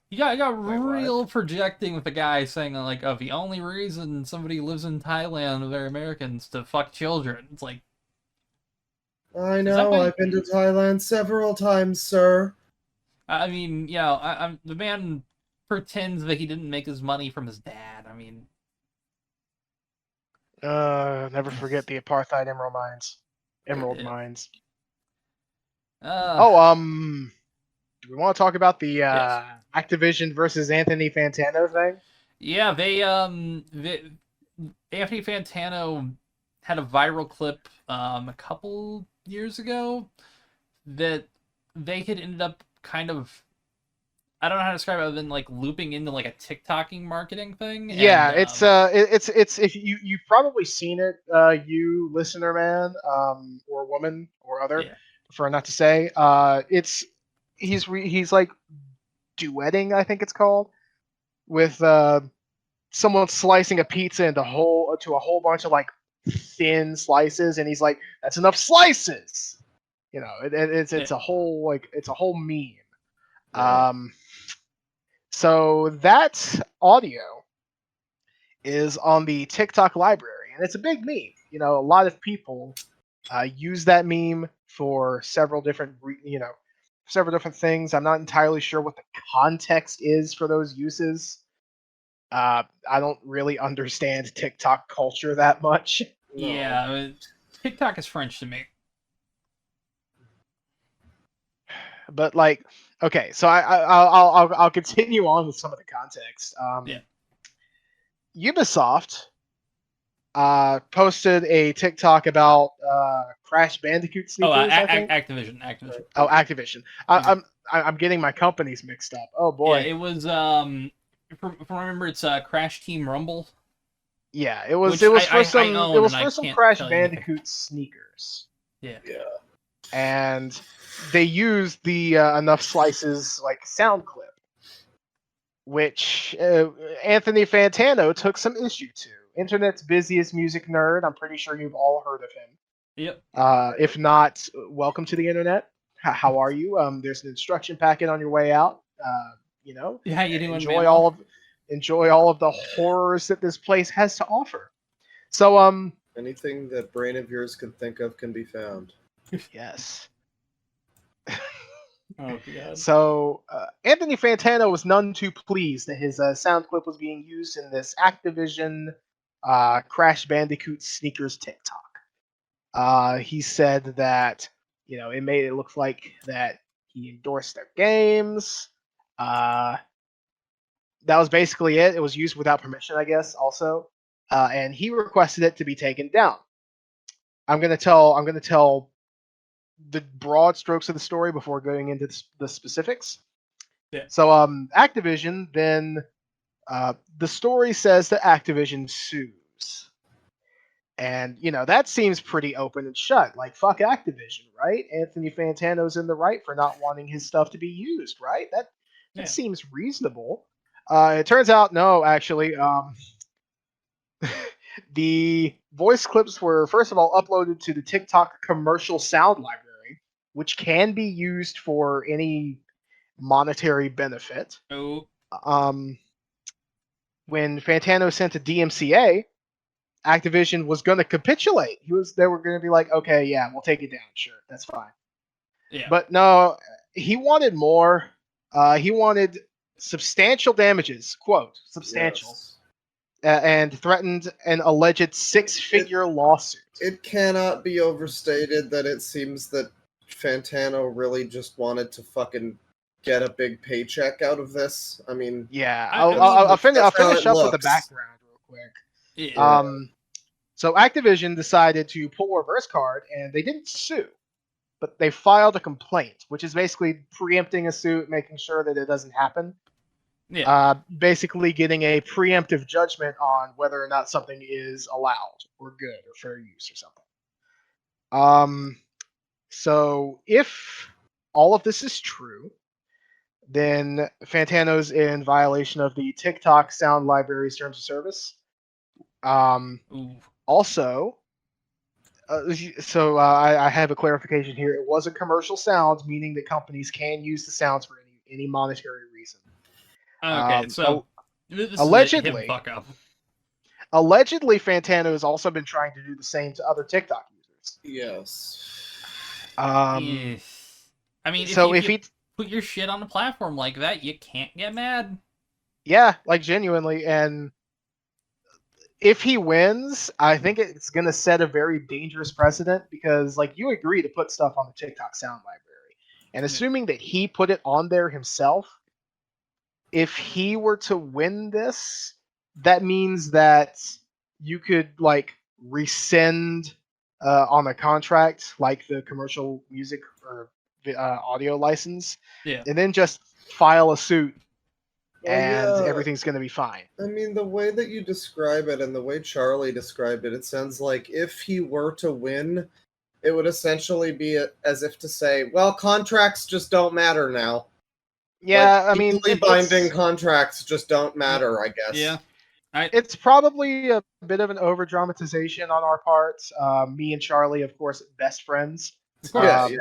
He got real projecting with the guy saying like, "Oh, the only reason somebody lives in Thailand they're Americans to fuck children." It's like, I know, I've been to Thailand several times, sir. I mean, I'm the man pretends that he didn't make his money from his dad. I mean, Never forget the apartheid emerald mines. Emerald Yeah. mines. Uh, Do we want to talk about the Yes. Activision versus Anthony Fantano thing? Yeah, Anthony Fantano had a viral clip a couple years ago that they had ended up kind of, I don't know how to describe it other than like looping into like a TikToking marketing thing. Yeah, And, it's if you've probably seen it, you listener man, or woman or other, yeah. prefer not to say. He's like duetting, I think it's called, with someone slicing a pizza into a whole bunch of like thin slices, and he's like, "That's enough slices." You know, it's a whole meme. Right. So that audio is on the TikTok library, and it's a big meme. You know, a lot of people use that meme for several different things. I'm not entirely sure what the context is for those uses. I don't really understand TikTok culture that much. No. Yeah, TikTok is French to me. But like, okay, so I'll continue on with some of the context. Yeah. Ubisoft posted a TikTok about Crash Bandicoot sneakers. I think. Activision. Oh, Activision. I'm getting my companies mixed up. Oh boy. Yeah, it was if I remember, it's Crash Team Rumble. Yeah, it was Which for some can't Crash tell you anything. Bandicoot sneakers. Yeah. And they used the enough slices like sound clip, which Anthony Fantano took some issue to. Internet's busiest music nerd. I'm pretty sure you've all heard of him. Yep. If not, welcome to the internet. How are you? There's an instruction packet on your way out. You know, How you doing? enjoy all of the horrors that this place has to offer. So anything that brain of yours can think of can be found. Yes. Oh god. So Anthony Fantano was none too pleased that his sound clip was being used in this Activision Crash Bandicoot sneakers TikTok. He said that it made it look like that he endorsed their games. That was basically it. It was used without permission, I guess. Also, and he requested it to be taken down. I'm gonna tell the broad strokes of the story before going into the specifics. Yeah. So Activision then the story says that Activision sues. And that seems pretty open and shut. Like fuck Activision, right? Anthony Fantano's in the right for not wanting his stuff to be used, right? That seems reasonable. It turns out no, actually. The voice clips were first of all uploaded to the TikTok commercial sound library, which can be used for any monetary benefit. Oh. When Fantano sent to DMCA, Activision was going to capitulate. They were going to be like, okay, yeah, we'll take it down. Sure, that's fine. Yeah. But no, he wanted more. He wanted substantial damages, quote, substantial. Yes. And threatened an alleged six-figure lawsuit. It cannot be overstated that it seems that Fantano really just wanted to fucking get a big paycheck out of this. I mean, yeah, I'll finish up with the background real quick. Yeah. So Activision decided to pull a reverse card, and they didn't sue, but they filed a complaint, which is basically preempting a suit, making sure that it doesn't happen. Yeah. Basically getting a preemptive judgment on whether or not something is allowed or good or fair use or something. So if all of this is true, then Fantano's in violation of the TikTok Sound Library's terms of service. Also, I have a clarification here. It wasn't commercial sounds, meaning that companies can use the sounds for any monetary reason. Okay, so this allegedly, is a fuck up. Allegedly, Fantano has also been trying to do the same to other TikTok users. Yes. I mean, if you put your shit on a platform like that, you can't get mad. Yeah, like genuinely, and if he wins, I think it's going to set a very dangerous precedent because, like, you agree to put stuff on the TikTok sound library. And assuming that he put it on there himself, if he were to win this, that means that you could, like, rescind on a contract, like the commercial music or audio license, and then just file a suit and everything's going to be fine. I mean, the way that you describe it and the way Charlie described it, it sounds like if he were to win, it would essentially be as if to say, well, contracts just don't matter now. Yeah, like, I mean, legally binding contracts just don't matter, I guess. Yeah. It's probably a bit of an over-dramatization on our part. Me and Charlie, of course, best friends. But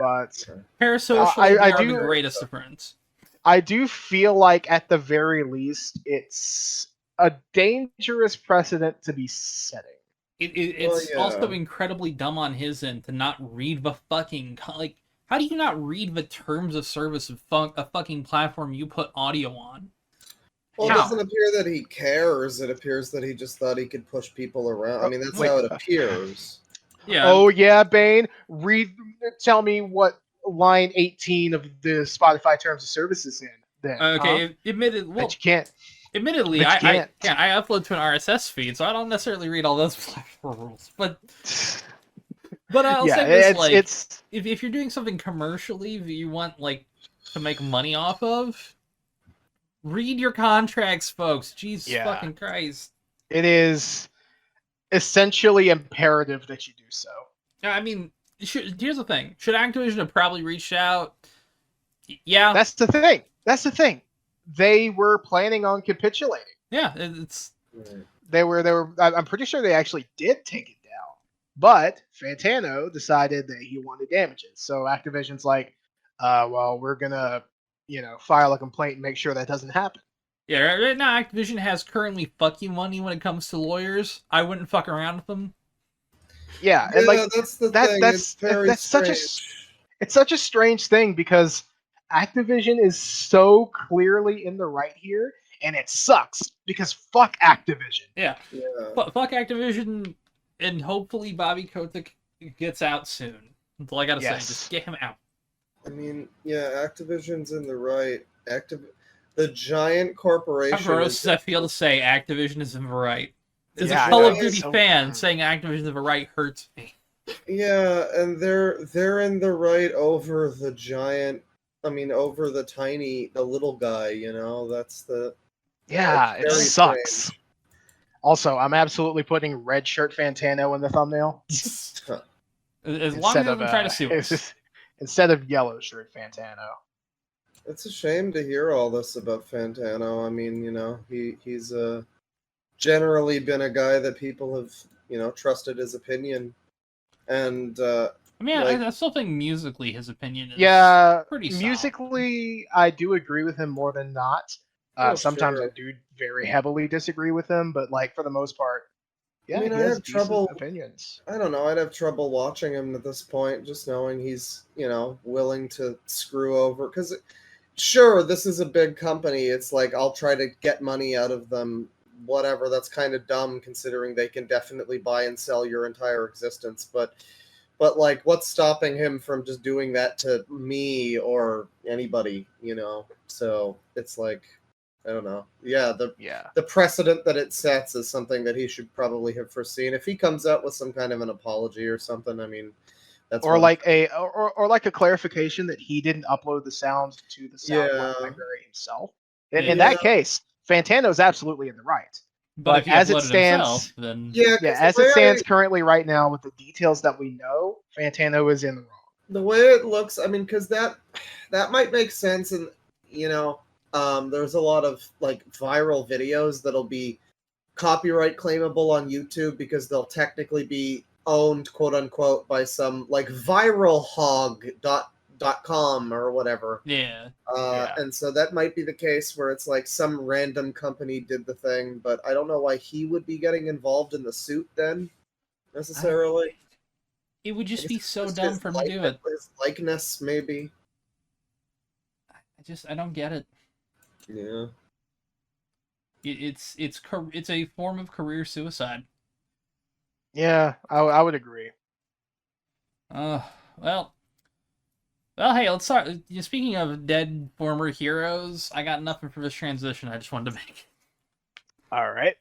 parasocial, I do the greatest of friends. I do feel like, at the very least, it's a dangerous precedent to be setting. It's also incredibly dumb on his end to not read the fucking... Like, how do you not read the terms of service of a fucking platform you put audio on? Well, it doesn't appear that he cares. It appears that he just thought he could push people around. I mean, that's how it appears. Yeah. Oh, yeah, Bane. Tell me what line 18 of the Spotify terms of service is in. Then, okay, Admittedly, I upload to an RSS feed, so I don't necessarily read all those platform rules. But I'll say this, like, if you're doing something commercially that you want, like, to make money off of, read your contracts, folks. Jesus fucking Christ. It is essentially imperative that you do so. I mean, here's the thing. Should Activision have probably reached out? Yeah. That's the thing. They were planning on capitulating. Yeah, They were. I'm pretty sure they actually did take it down. But Fantano decided that he wanted damages. So Activision's like, well, we're gonna, file a complaint and make sure that doesn't happen. Yeah, right now Activision has currently fuck you money when it comes to lawyers. I wouldn't fuck around with them. Yeah, and like that's the thing. That's such a strange thing because Activision is so clearly in the right here, and it sucks because fuck Activision. Yeah. Fuck Activision, and hopefully Bobby Kotick gets out soon. That's all I gotta say. Just get him out. I mean, Activision's in the right. The giant corporation. How gross does I feel to say Activision is in the right? As a Call of Duty fan, saying Activision is in the right hurts me. Yeah, and they're in the right over the giant. I mean, over the little guy. That's the. Yeah, it sucks. Strange. Also, I'm absolutely putting red shirt Fantano in the thumbnail. As long as I'm trying to sue us. Instead of yellow shirt Fantano. It's a shame to hear all this about Fantano. I mean, he's generally been a guy that people have, trusted his opinion. And I still think musically his opinion is pretty solid. Musically, I do agree with him more than not. Sometimes I do very heavily disagree with him, but like for the most part, I have trouble opinions. I don't know. I'd have trouble watching him at this point, just knowing he's willing to screw over. Because sure, this is a big company. It's like I'll try to get money out of them. Whatever. That's kind of dumb considering they can definitely buy and sell your entire existence. But like, what's stopping him from just doing that to me or anybody? So it's like. I don't know. Yeah, the precedent that it sets is something that he should probably have foreseen. If he comes out with some kind of an apology or something, I mean, that's or like a clarification that he didn't upload the sounds to the sound library himself. In that case, Fantano is absolutely in the right. But as it stands, then as it stands currently right now with the details that we know, Fantano is in the wrong. The way it looks, I mean, because that might make sense, and there's a lot of like viral videos that'll be copyright claimable on YouTube because they'll technically be owned, quote unquote, by some like viralhog.com or whatever. Yeah. And so that might be the case where it's like some random company did the thing, but I don't know why he would be getting involved in the suit then, necessarily. It would just be so dumb for him to do it. His likeness, maybe. I don't get it. Yeah. It's a form of career suicide. Yeah, I would agree. Well, hey, let's start. Speaking of dead former heroes, I got nothing for this transition. I just wanted to make. All right.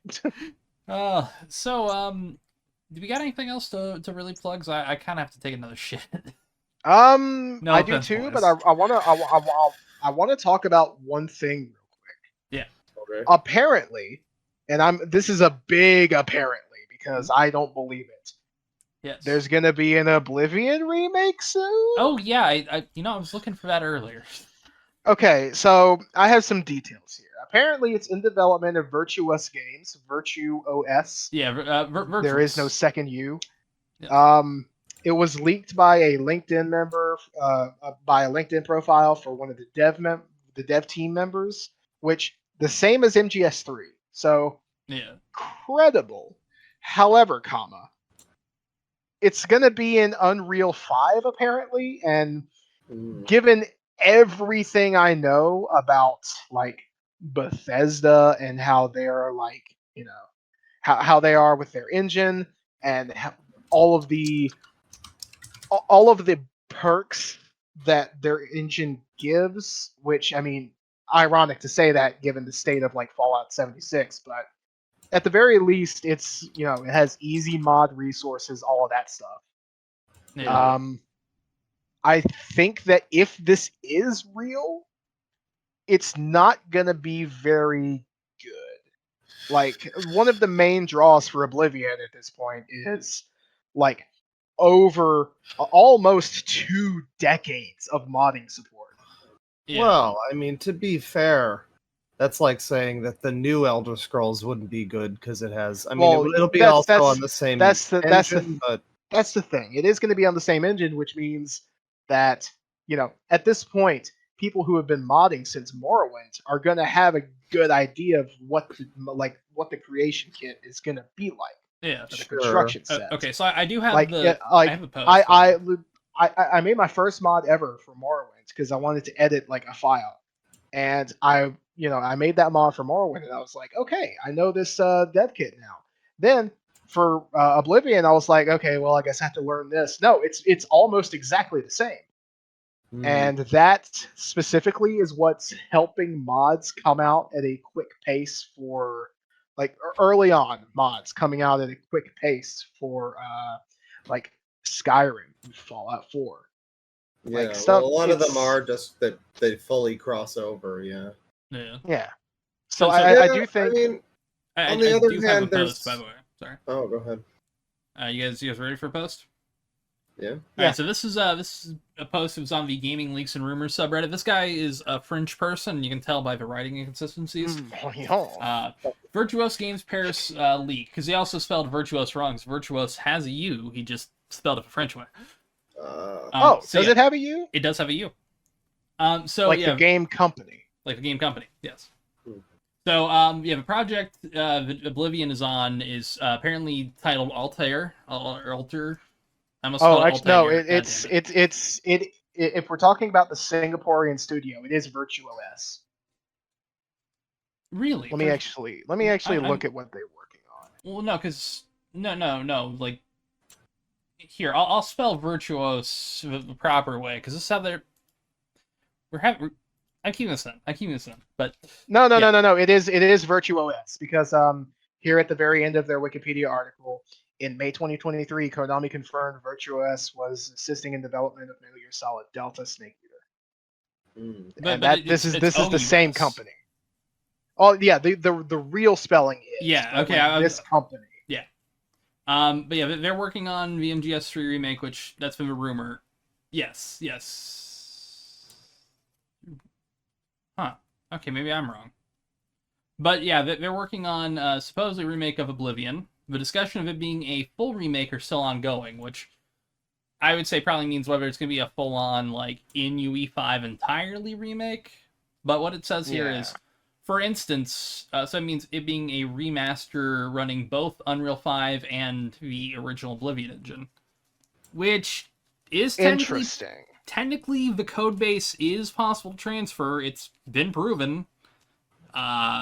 Do we got anything else to really plug? 'Cause I kind of have to take another shit. No I do offense, too, boys. but I wanna talk about one thing real quick. Yeah. Okay. Apparently, and this is a big apparently because I don't believe it. Yes. There's gonna be an Oblivion remake soon. Oh yeah, I was looking for that earlier. Okay, so I have some details here. Apparently, it's in development of Virtuos Games, Virtue OS. Yeah, There is no second U. Yes. It was leaked by a LinkedIn member, by a LinkedIn profile for one of the dev team members, which the same as MGS3. So Yeah. credible. However, it's gonna be in Unreal 5 apparently, and given everything I know about like Bethesda and how they're like, how they are with their engine and all of the perks that their engine gives, which I mean, ironic to say that given the state of like Fallout 76, but at the very least it's, it has easy mod resources, all of that stuff. Yeah. I think that if this is real, it's not gonna be very good. Like, one of the main draws for Oblivion at this point is like over almost 2 decades of modding support. Yeah. Well, I mean, to be fair, that's like saying that the new Elder Scrolls wouldn't be good because it has. I mean, Well, it'll be that's- also that's- on the same that's the- that's the- engine, but That's the thing. It is going to be on the same engine, which means that, at this point, people who have been modding since Morrowind are going to have a good idea of what the creation kit is going to be like. Yeah. The construction set. Okay, so I do have Like, I have a post. I made my first mod ever for Morrowind because I wanted to edit like a file, and I made that mod for Morrowind, and I was like, okay, I know this dev kit now. Then for Oblivion, I was like, okay, well, I guess I have to learn this. No, it's almost exactly the same, and that specifically is what's helping mods come out at a quick pace for like early on mods coming out at a quick pace for like Skyrim and Fallout 4. yeah, Like, stuff, a lot of them are just that they fully cross over. Yeah. Yeah. So So- I do think. I mean, I, on the I other do have hand, a post, by the way. Sorry. Oh, go ahead. You guys ready for a post? Yeah. All right, so this is a post that was on the Gaming Leaks and Rumors subreddit. This guy is a French person. You can tell by the writing inconsistencies. Virtuos Games Paris leak, because he also spelled Virtuos wrong. 'Cause Virtuos has a U. He just spelled it the French way. Does it have a U? It does have a U. The game company. Like the game company, yes. So, the project Oblivion is on is apparently titled Altair. Alter. I almost spelled Altair. No, if we're talking about the Singaporean studio, it is VirtuOS. Really? Let me actually look at what they're working on. Well, no, because no. Like, here, I'll spell Virtuos the proper way, because this is how they're. I'm keeping this in. But no. It is VirtuOS because here at the very end of their Wikipedia article, in May 2023, Konami confirmed VirtuOS was assisting in development of Metal Gear Solid Delta Snake Eater. This is the same company. Oh yeah, the real spelling is. Yeah. Okay. This company. Yeah. But yeah, they're working on the MGS3 remake, which that's been a rumor. Yes. Huh. Okay, maybe I'm wrong. But yeah, they're working on supposedly remake of Oblivion. The discussion of it being a full remake are still ongoing, which I would say probably means whether it's going to be a full-on, like, in UE5 entirely remake. But what it says here is, for instance, so it means it being a remaster running both Unreal 5 and the original Oblivion engine. Which is interesting. Technically, the code base is possible to transfer. It's been proven.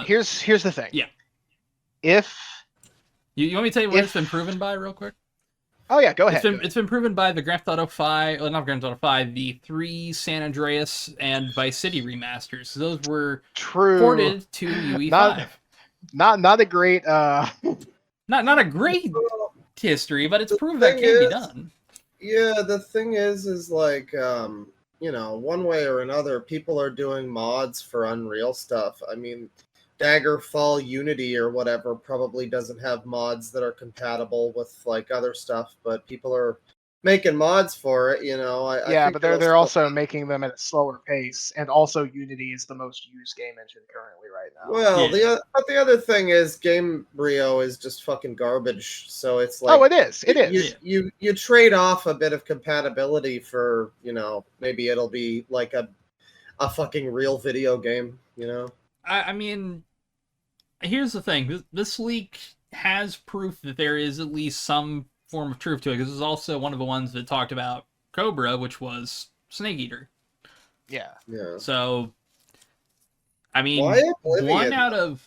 Here's the thing. Yeah. You want me to tell you what it's been proven by, real quick? Oh yeah, go ahead. It's been proven by the Grand Theft Auto 5, not Grand Theft Auto 5, the 3 San Andreas and Vice City remasters. Those were ported to UE5. Not a great not a great history, but it's proved that can be done. Yeah, the thing is like one way or another, people are doing mods for Unreal stuff. I mean, Daggerfall Unity or whatever probably doesn't have mods that are compatible with like other stuff, but people are making mods for it. I but they're also making them at a slower pace, and also Unity is the most used game engine currently right now. Well, the other thing is Gamebryo is just fucking garbage. So it's like it is. It is. You trade off a bit of compatibility for maybe it'll be like a fucking real video game. I mean, here's the thing. This leak has proof that there is at least some form of truth to it, because it's also one of the ones that talked about Cobra, which was Snake Eater. Yeah. So, I mean, one out of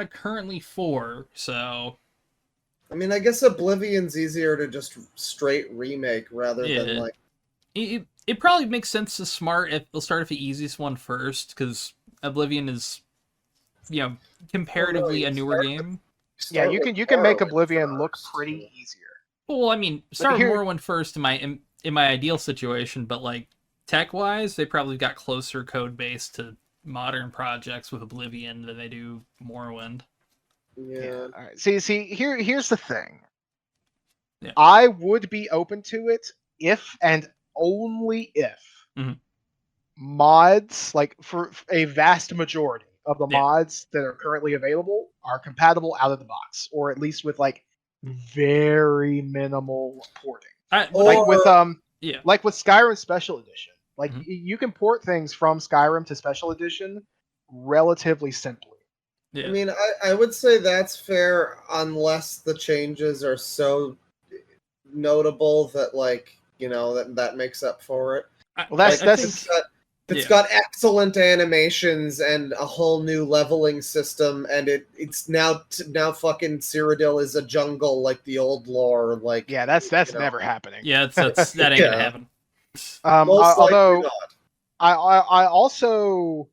currently 4. So, I mean, I guess Oblivion's easier to just straight remake rather than like. It probably makes sense to start with the easiest one first, because Oblivion is, comparatively a newer game. Yeah, you can make Oblivion look pretty easier. Well, I mean, start with Morrowind first in my ideal situation, but like tech-wise, they probably got closer code base to modern projects with Oblivion than they do Morrowind. Yeah. All right. See, here's the thing. Yeah. I would be open to it if and only if mods, like for a vast majority of the mods that are currently available, are compatible out of the box, or at least with like very minimal porting. Like with Skyrim Special Edition. Like you can port things from Skyrim to Special Edition relatively simply. Yeah. I mean, I would say that's fair unless the changes are so notable that that makes up for it. Well, it's got excellent animations and a whole new leveling system, and it's now fucking Cyrodiil is a jungle like the old lore. Like, yeah, that's never happening. Yeah, that ain't gonna happen. Although I also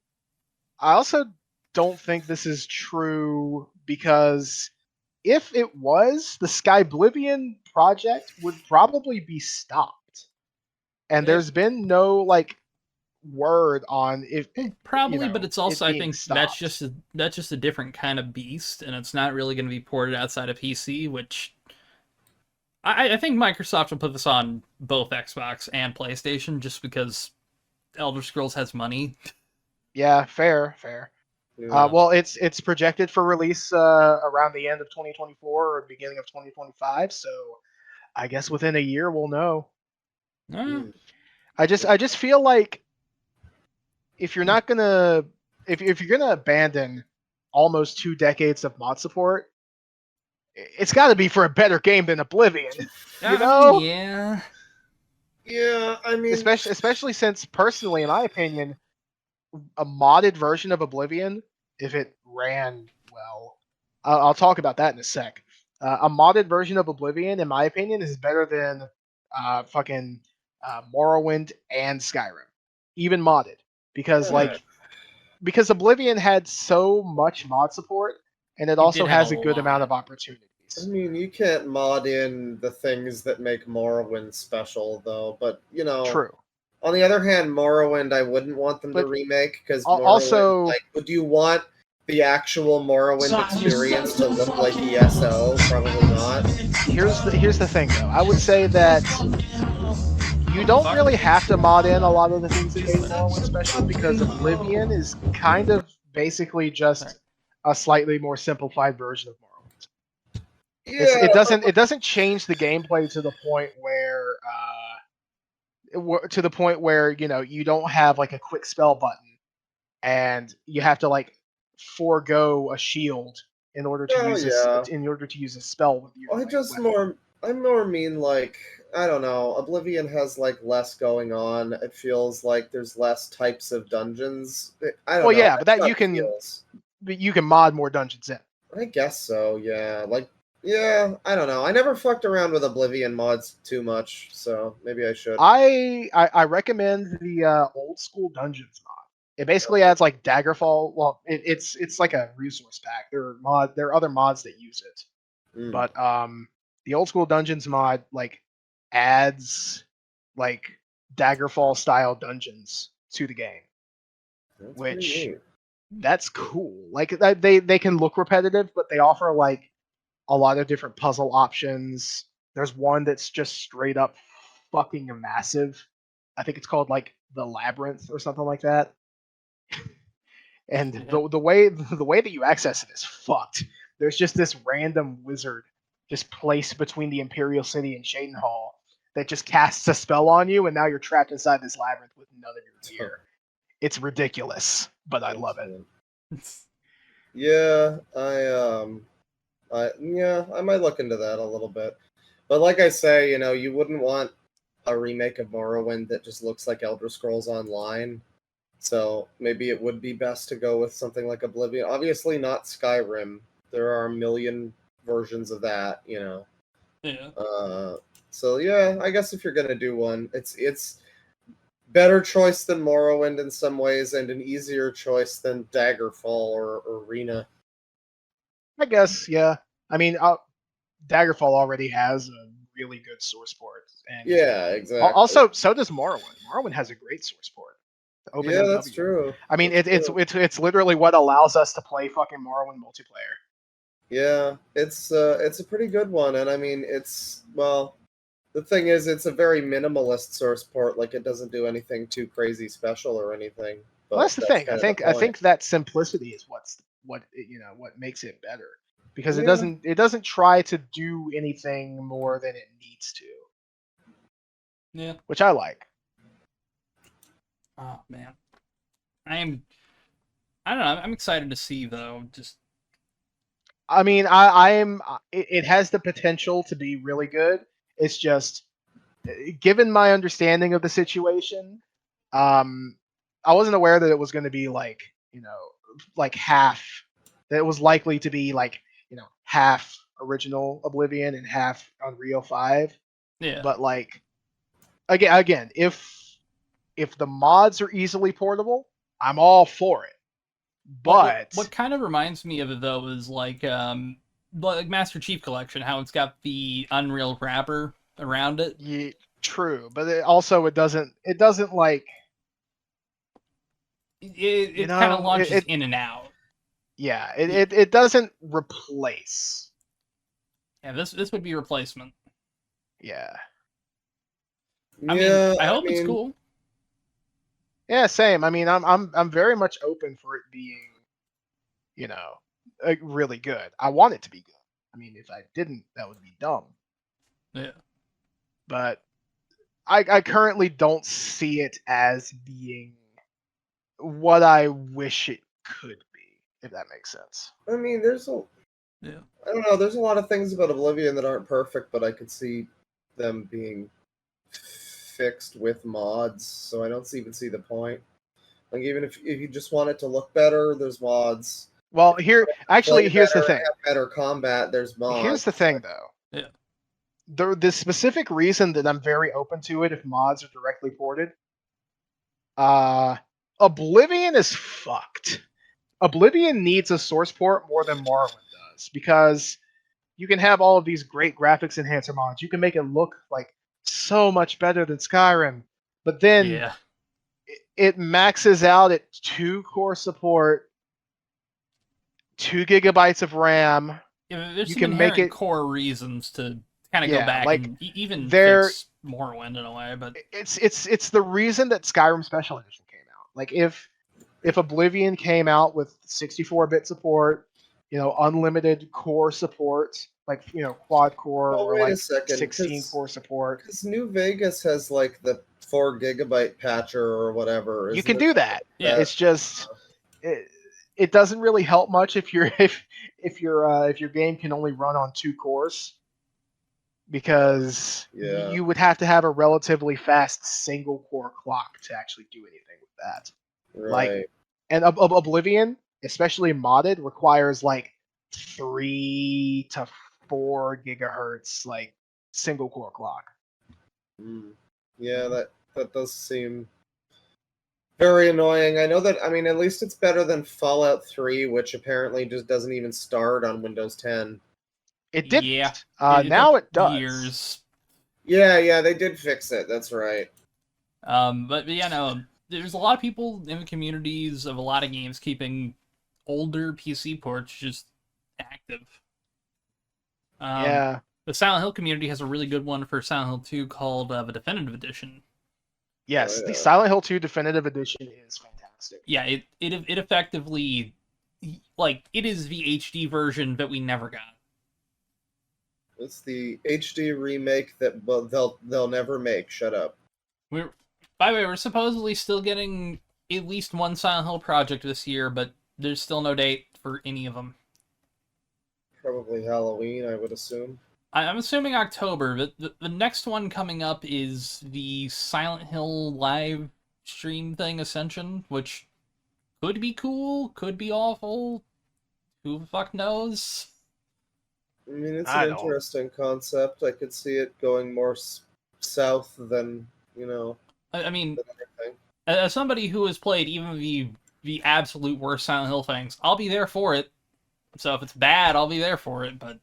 don't think this is true, because if it was, the Skyblivion project would probably be stopped, and there's been no word on if probably, but it's also, I think that's just a different kind of beast, and it's not really going to be ported outside of PC, which I think Microsoft will put this on both Xbox and PlayStation just because Elder Scrolls has money. Yeah, fair. Yeah. Well, it's projected for release around the end of 2024 or beginning of 2025, so I guess within a year we'll know. I just feel like if you're not gonna if you're gonna abandon almost 2 decades of mod support, it's got to be for a better game than Oblivion. Yeah. Yeah, I mean, especially since, personally, in my opinion, a modded version of Oblivion, if it ran well, I'll talk about that in a sec. A modded version of Oblivion, in my opinion, is better than fucking Morrowind and Skyrim, even modded, because because Oblivion had so much mod support, and it also has a good amount of opportunities. I mean, you can't mod in the things that make Morrowind special, though. But True. On the other hand, Morrowind, I wouldn't want them to remake, because also, would you want the actual Morrowind experience to look like ESO? Probably not. Here's the thing, though. I would say that you don't really have to mod in a lot of the things that made Morrowind special, because Oblivion is kind of basically just a slightly more simplified version of Morrowind. Yeah. It doesn't change the gameplay to the point where you don't have a quick spell button and you have to forego a shield in order to use a spell with your I more mean I don't know, Oblivion has less going on. It feels like there's less types of dungeons. I don't know. Yeah, but that you can mod more dungeons in. I guess so, yeah. Yeah, I don't know. I never fucked around with Oblivion mods too much, so maybe I should. I recommend the old school dungeons mod. It basically adds like Daggerfall. Well, it's like a resource pack. There are other mods that use it, Mm, but the old school dungeons mod like adds like Daggerfall style dungeons to the game, that's pretty which neat. that's cool. Like they can look repetitive, but they offer like a lot of different puzzle options. There's one that's just straight up fucking massive. I think it's called like the Labyrinth or something like that. And Yeah. the way that you access it is fucked. There's just this random wizard just placed between the Imperial City and Shaden Hall that just casts a spell on you, and now you're trapped inside this labyrinth with none of your gear. It's ridiculous, but I love it. Yeah, I might look into that a little bit. But like I say, you wouldn't want a remake of Morrowind that just looks like Elder Scrolls Online. So maybe it would be best to go with something like Oblivion. Obviously not Skyrim. There are a million versions of that, Yeah. So yeah, I guess if you're gonna do one, it's better choice than Morrowind in some ways, and an easier choice than Daggerfall or Arena. I guess, yeah. I mean, Daggerfall already has a really good source port, and Yeah, exactly. also so does Morrowind. Morrowind has a great source port. Yeah, that's true. I mean, it's literally what allows us to play fucking Morrowind multiplayer. Yeah, it's a pretty good one, and I mean, the thing is, it's a very minimalist source port. Like, it doesn't do anything too crazy special or anything. But Well, that's the thing. kind I of the point. think that simplicity is what makes it better, because Yeah. it doesn't try to do anything more than it needs to. Yeah. Which I like. Oh man, I don't know. I'm excited to see though. Just I mean, I am. It has the potential to be really good. It's just, given my understanding of the situation, I wasn't aware that it was going to be like like half. That it was likely to be like half original Oblivion and half Unreal 5. yeah. But like again, if the mods are easily portable, I'm all for it. But what kind of reminds me of it though is like Master Chief Collection, how it's got the Unreal wrapper around it. Yeah, true, but it doesn't like it kind of launches in and out. Yeah, it doesn't replace. Yeah, this would be a replacement. Yeah. I mean, I hope it's cool. Yeah, same. I mean, I'm very much open for it being, really good. I want it to be good. I mean, if I didn't, that would be dumb. Yeah. But I currently don't see it as being what I wish it could be, if that makes sense. I mean, yeah. I don't know. There's a lot of things about Oblivion that aren't perfect, but I could see them being fixed with mods, so I don't even see the point. Like, even if you just want it to look better, there's mods. Well, here's the thing. Have better combat, there's mods. Here's the thing, though. Yeah. The specific reason that I'm very open to it if mods are directly ported. Oblivion is fucked. Oblivion needs a source port more than Morrowind does, because you can have all of these great graphics enhancer mods. You can make it look like so much better than Skyrim, but then it maxes out at 2 core support, 2 gigabytes of RAM. Yeah, there's some inherent core reasons to kind of go back and even fix Morrowind in a way, but it's the reason that Skyrim Special Edition came out. Like if Oblivion came out with 64-bit support, unlimited core support, like quad core or like 16 core support. Because New Vegas has like the 4 gigabyte patcher or whatever. You can do that. Yeah. It's just it doesn't really help much if your game can only run on 2 cores, because you would have to have a relatively fast single core clock to actually do anything with that. Right. Like, and Oblivion, especially modded, requires like 3 to 4 gigahertz like single core clock. Yeah, that does seem very annoying. I know that. I mean, at least it's better than Fallout 3, which apparently just doesn't even start on Windows 10. It did. Yeah. Now it does. Years. Yeah, they did fix it. That's right. But yeah, no, there's a lot of people in the communities of a lot of games keeping older PC ports just active. Yeah. The Silent Hill community has a really good one for Silent Hill 2 called the Definitive Edition. Yes, the Silent Hill 2 Definitive Edition is fantastic. Yeah, it effectively, like, it is the HD version that we never got. It's the HD remake that they'll never make. Shut up. By the way, we're supposedly still getting at least one Silent Hill project this year, but there's still no date for any of them. Probably Halloween, I would assume. I'm assuming October, but the next one coming up is the Silent Hill live stream thing, Ascension, which could be cool, could be awful. Who the fuck knows? I mean, it's an interesting concept. I could see it going more south than, I mean, as somebody who has played even the absolute worst Silent Hill things, I'll be there for it. So if it's bad, I'll be there for it, but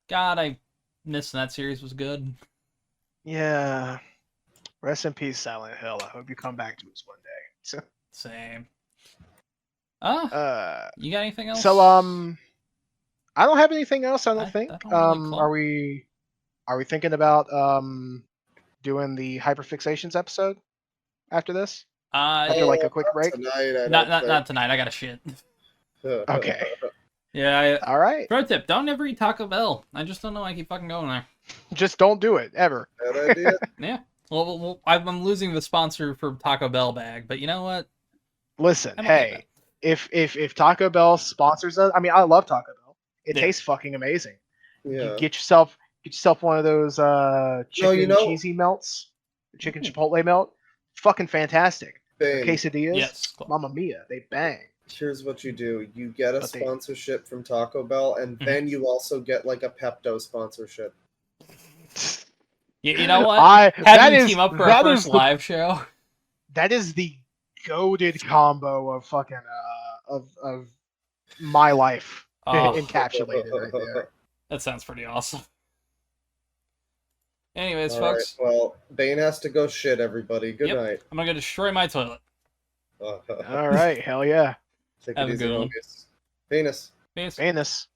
God, I missed that series was good. Yeah. Rest in peace, Silent Hill. I hope you come back to us one day. Same. You got anything else? So I don't have anything else, I don't think. Are we thinking about doing the hyperfixations episode after this? After like a quick break? Tonight, not tonight. I got a shit. Okay. Yeah. All right. Pro tip: don't ever eat Taco Bell. I just don't know why I keep fucking going there. Just don't do it ever. Bad idea. Yeah. Well, I'm losing the sponsor for Taco Bell bag, but you know what? Listen, hey, if Taco Bell sponsors us, I mean, I love Taco Bell. It tastes fucking amazing. Yeah. You get yourself one of those chicken cheesy melts, chicken chipotle melt. Fucking fantastic. Quesadillas, yes, Mamma Mia, they bang. Here's what you do. You get a sponsorship from Taco Bell, and then you also get like a Pepto sponsorship. You know what? Having team up for our first live show. That is the goated combo of fucking of my life encapsulated right there. That sounds pretty awesome. Anyways, all folks. Right, well, Bane has to go shit, everybody. Good night. I'm gonna go destroy my toilet. All right, hell yeah. Take Have it a easy, good one. Venus. Venus.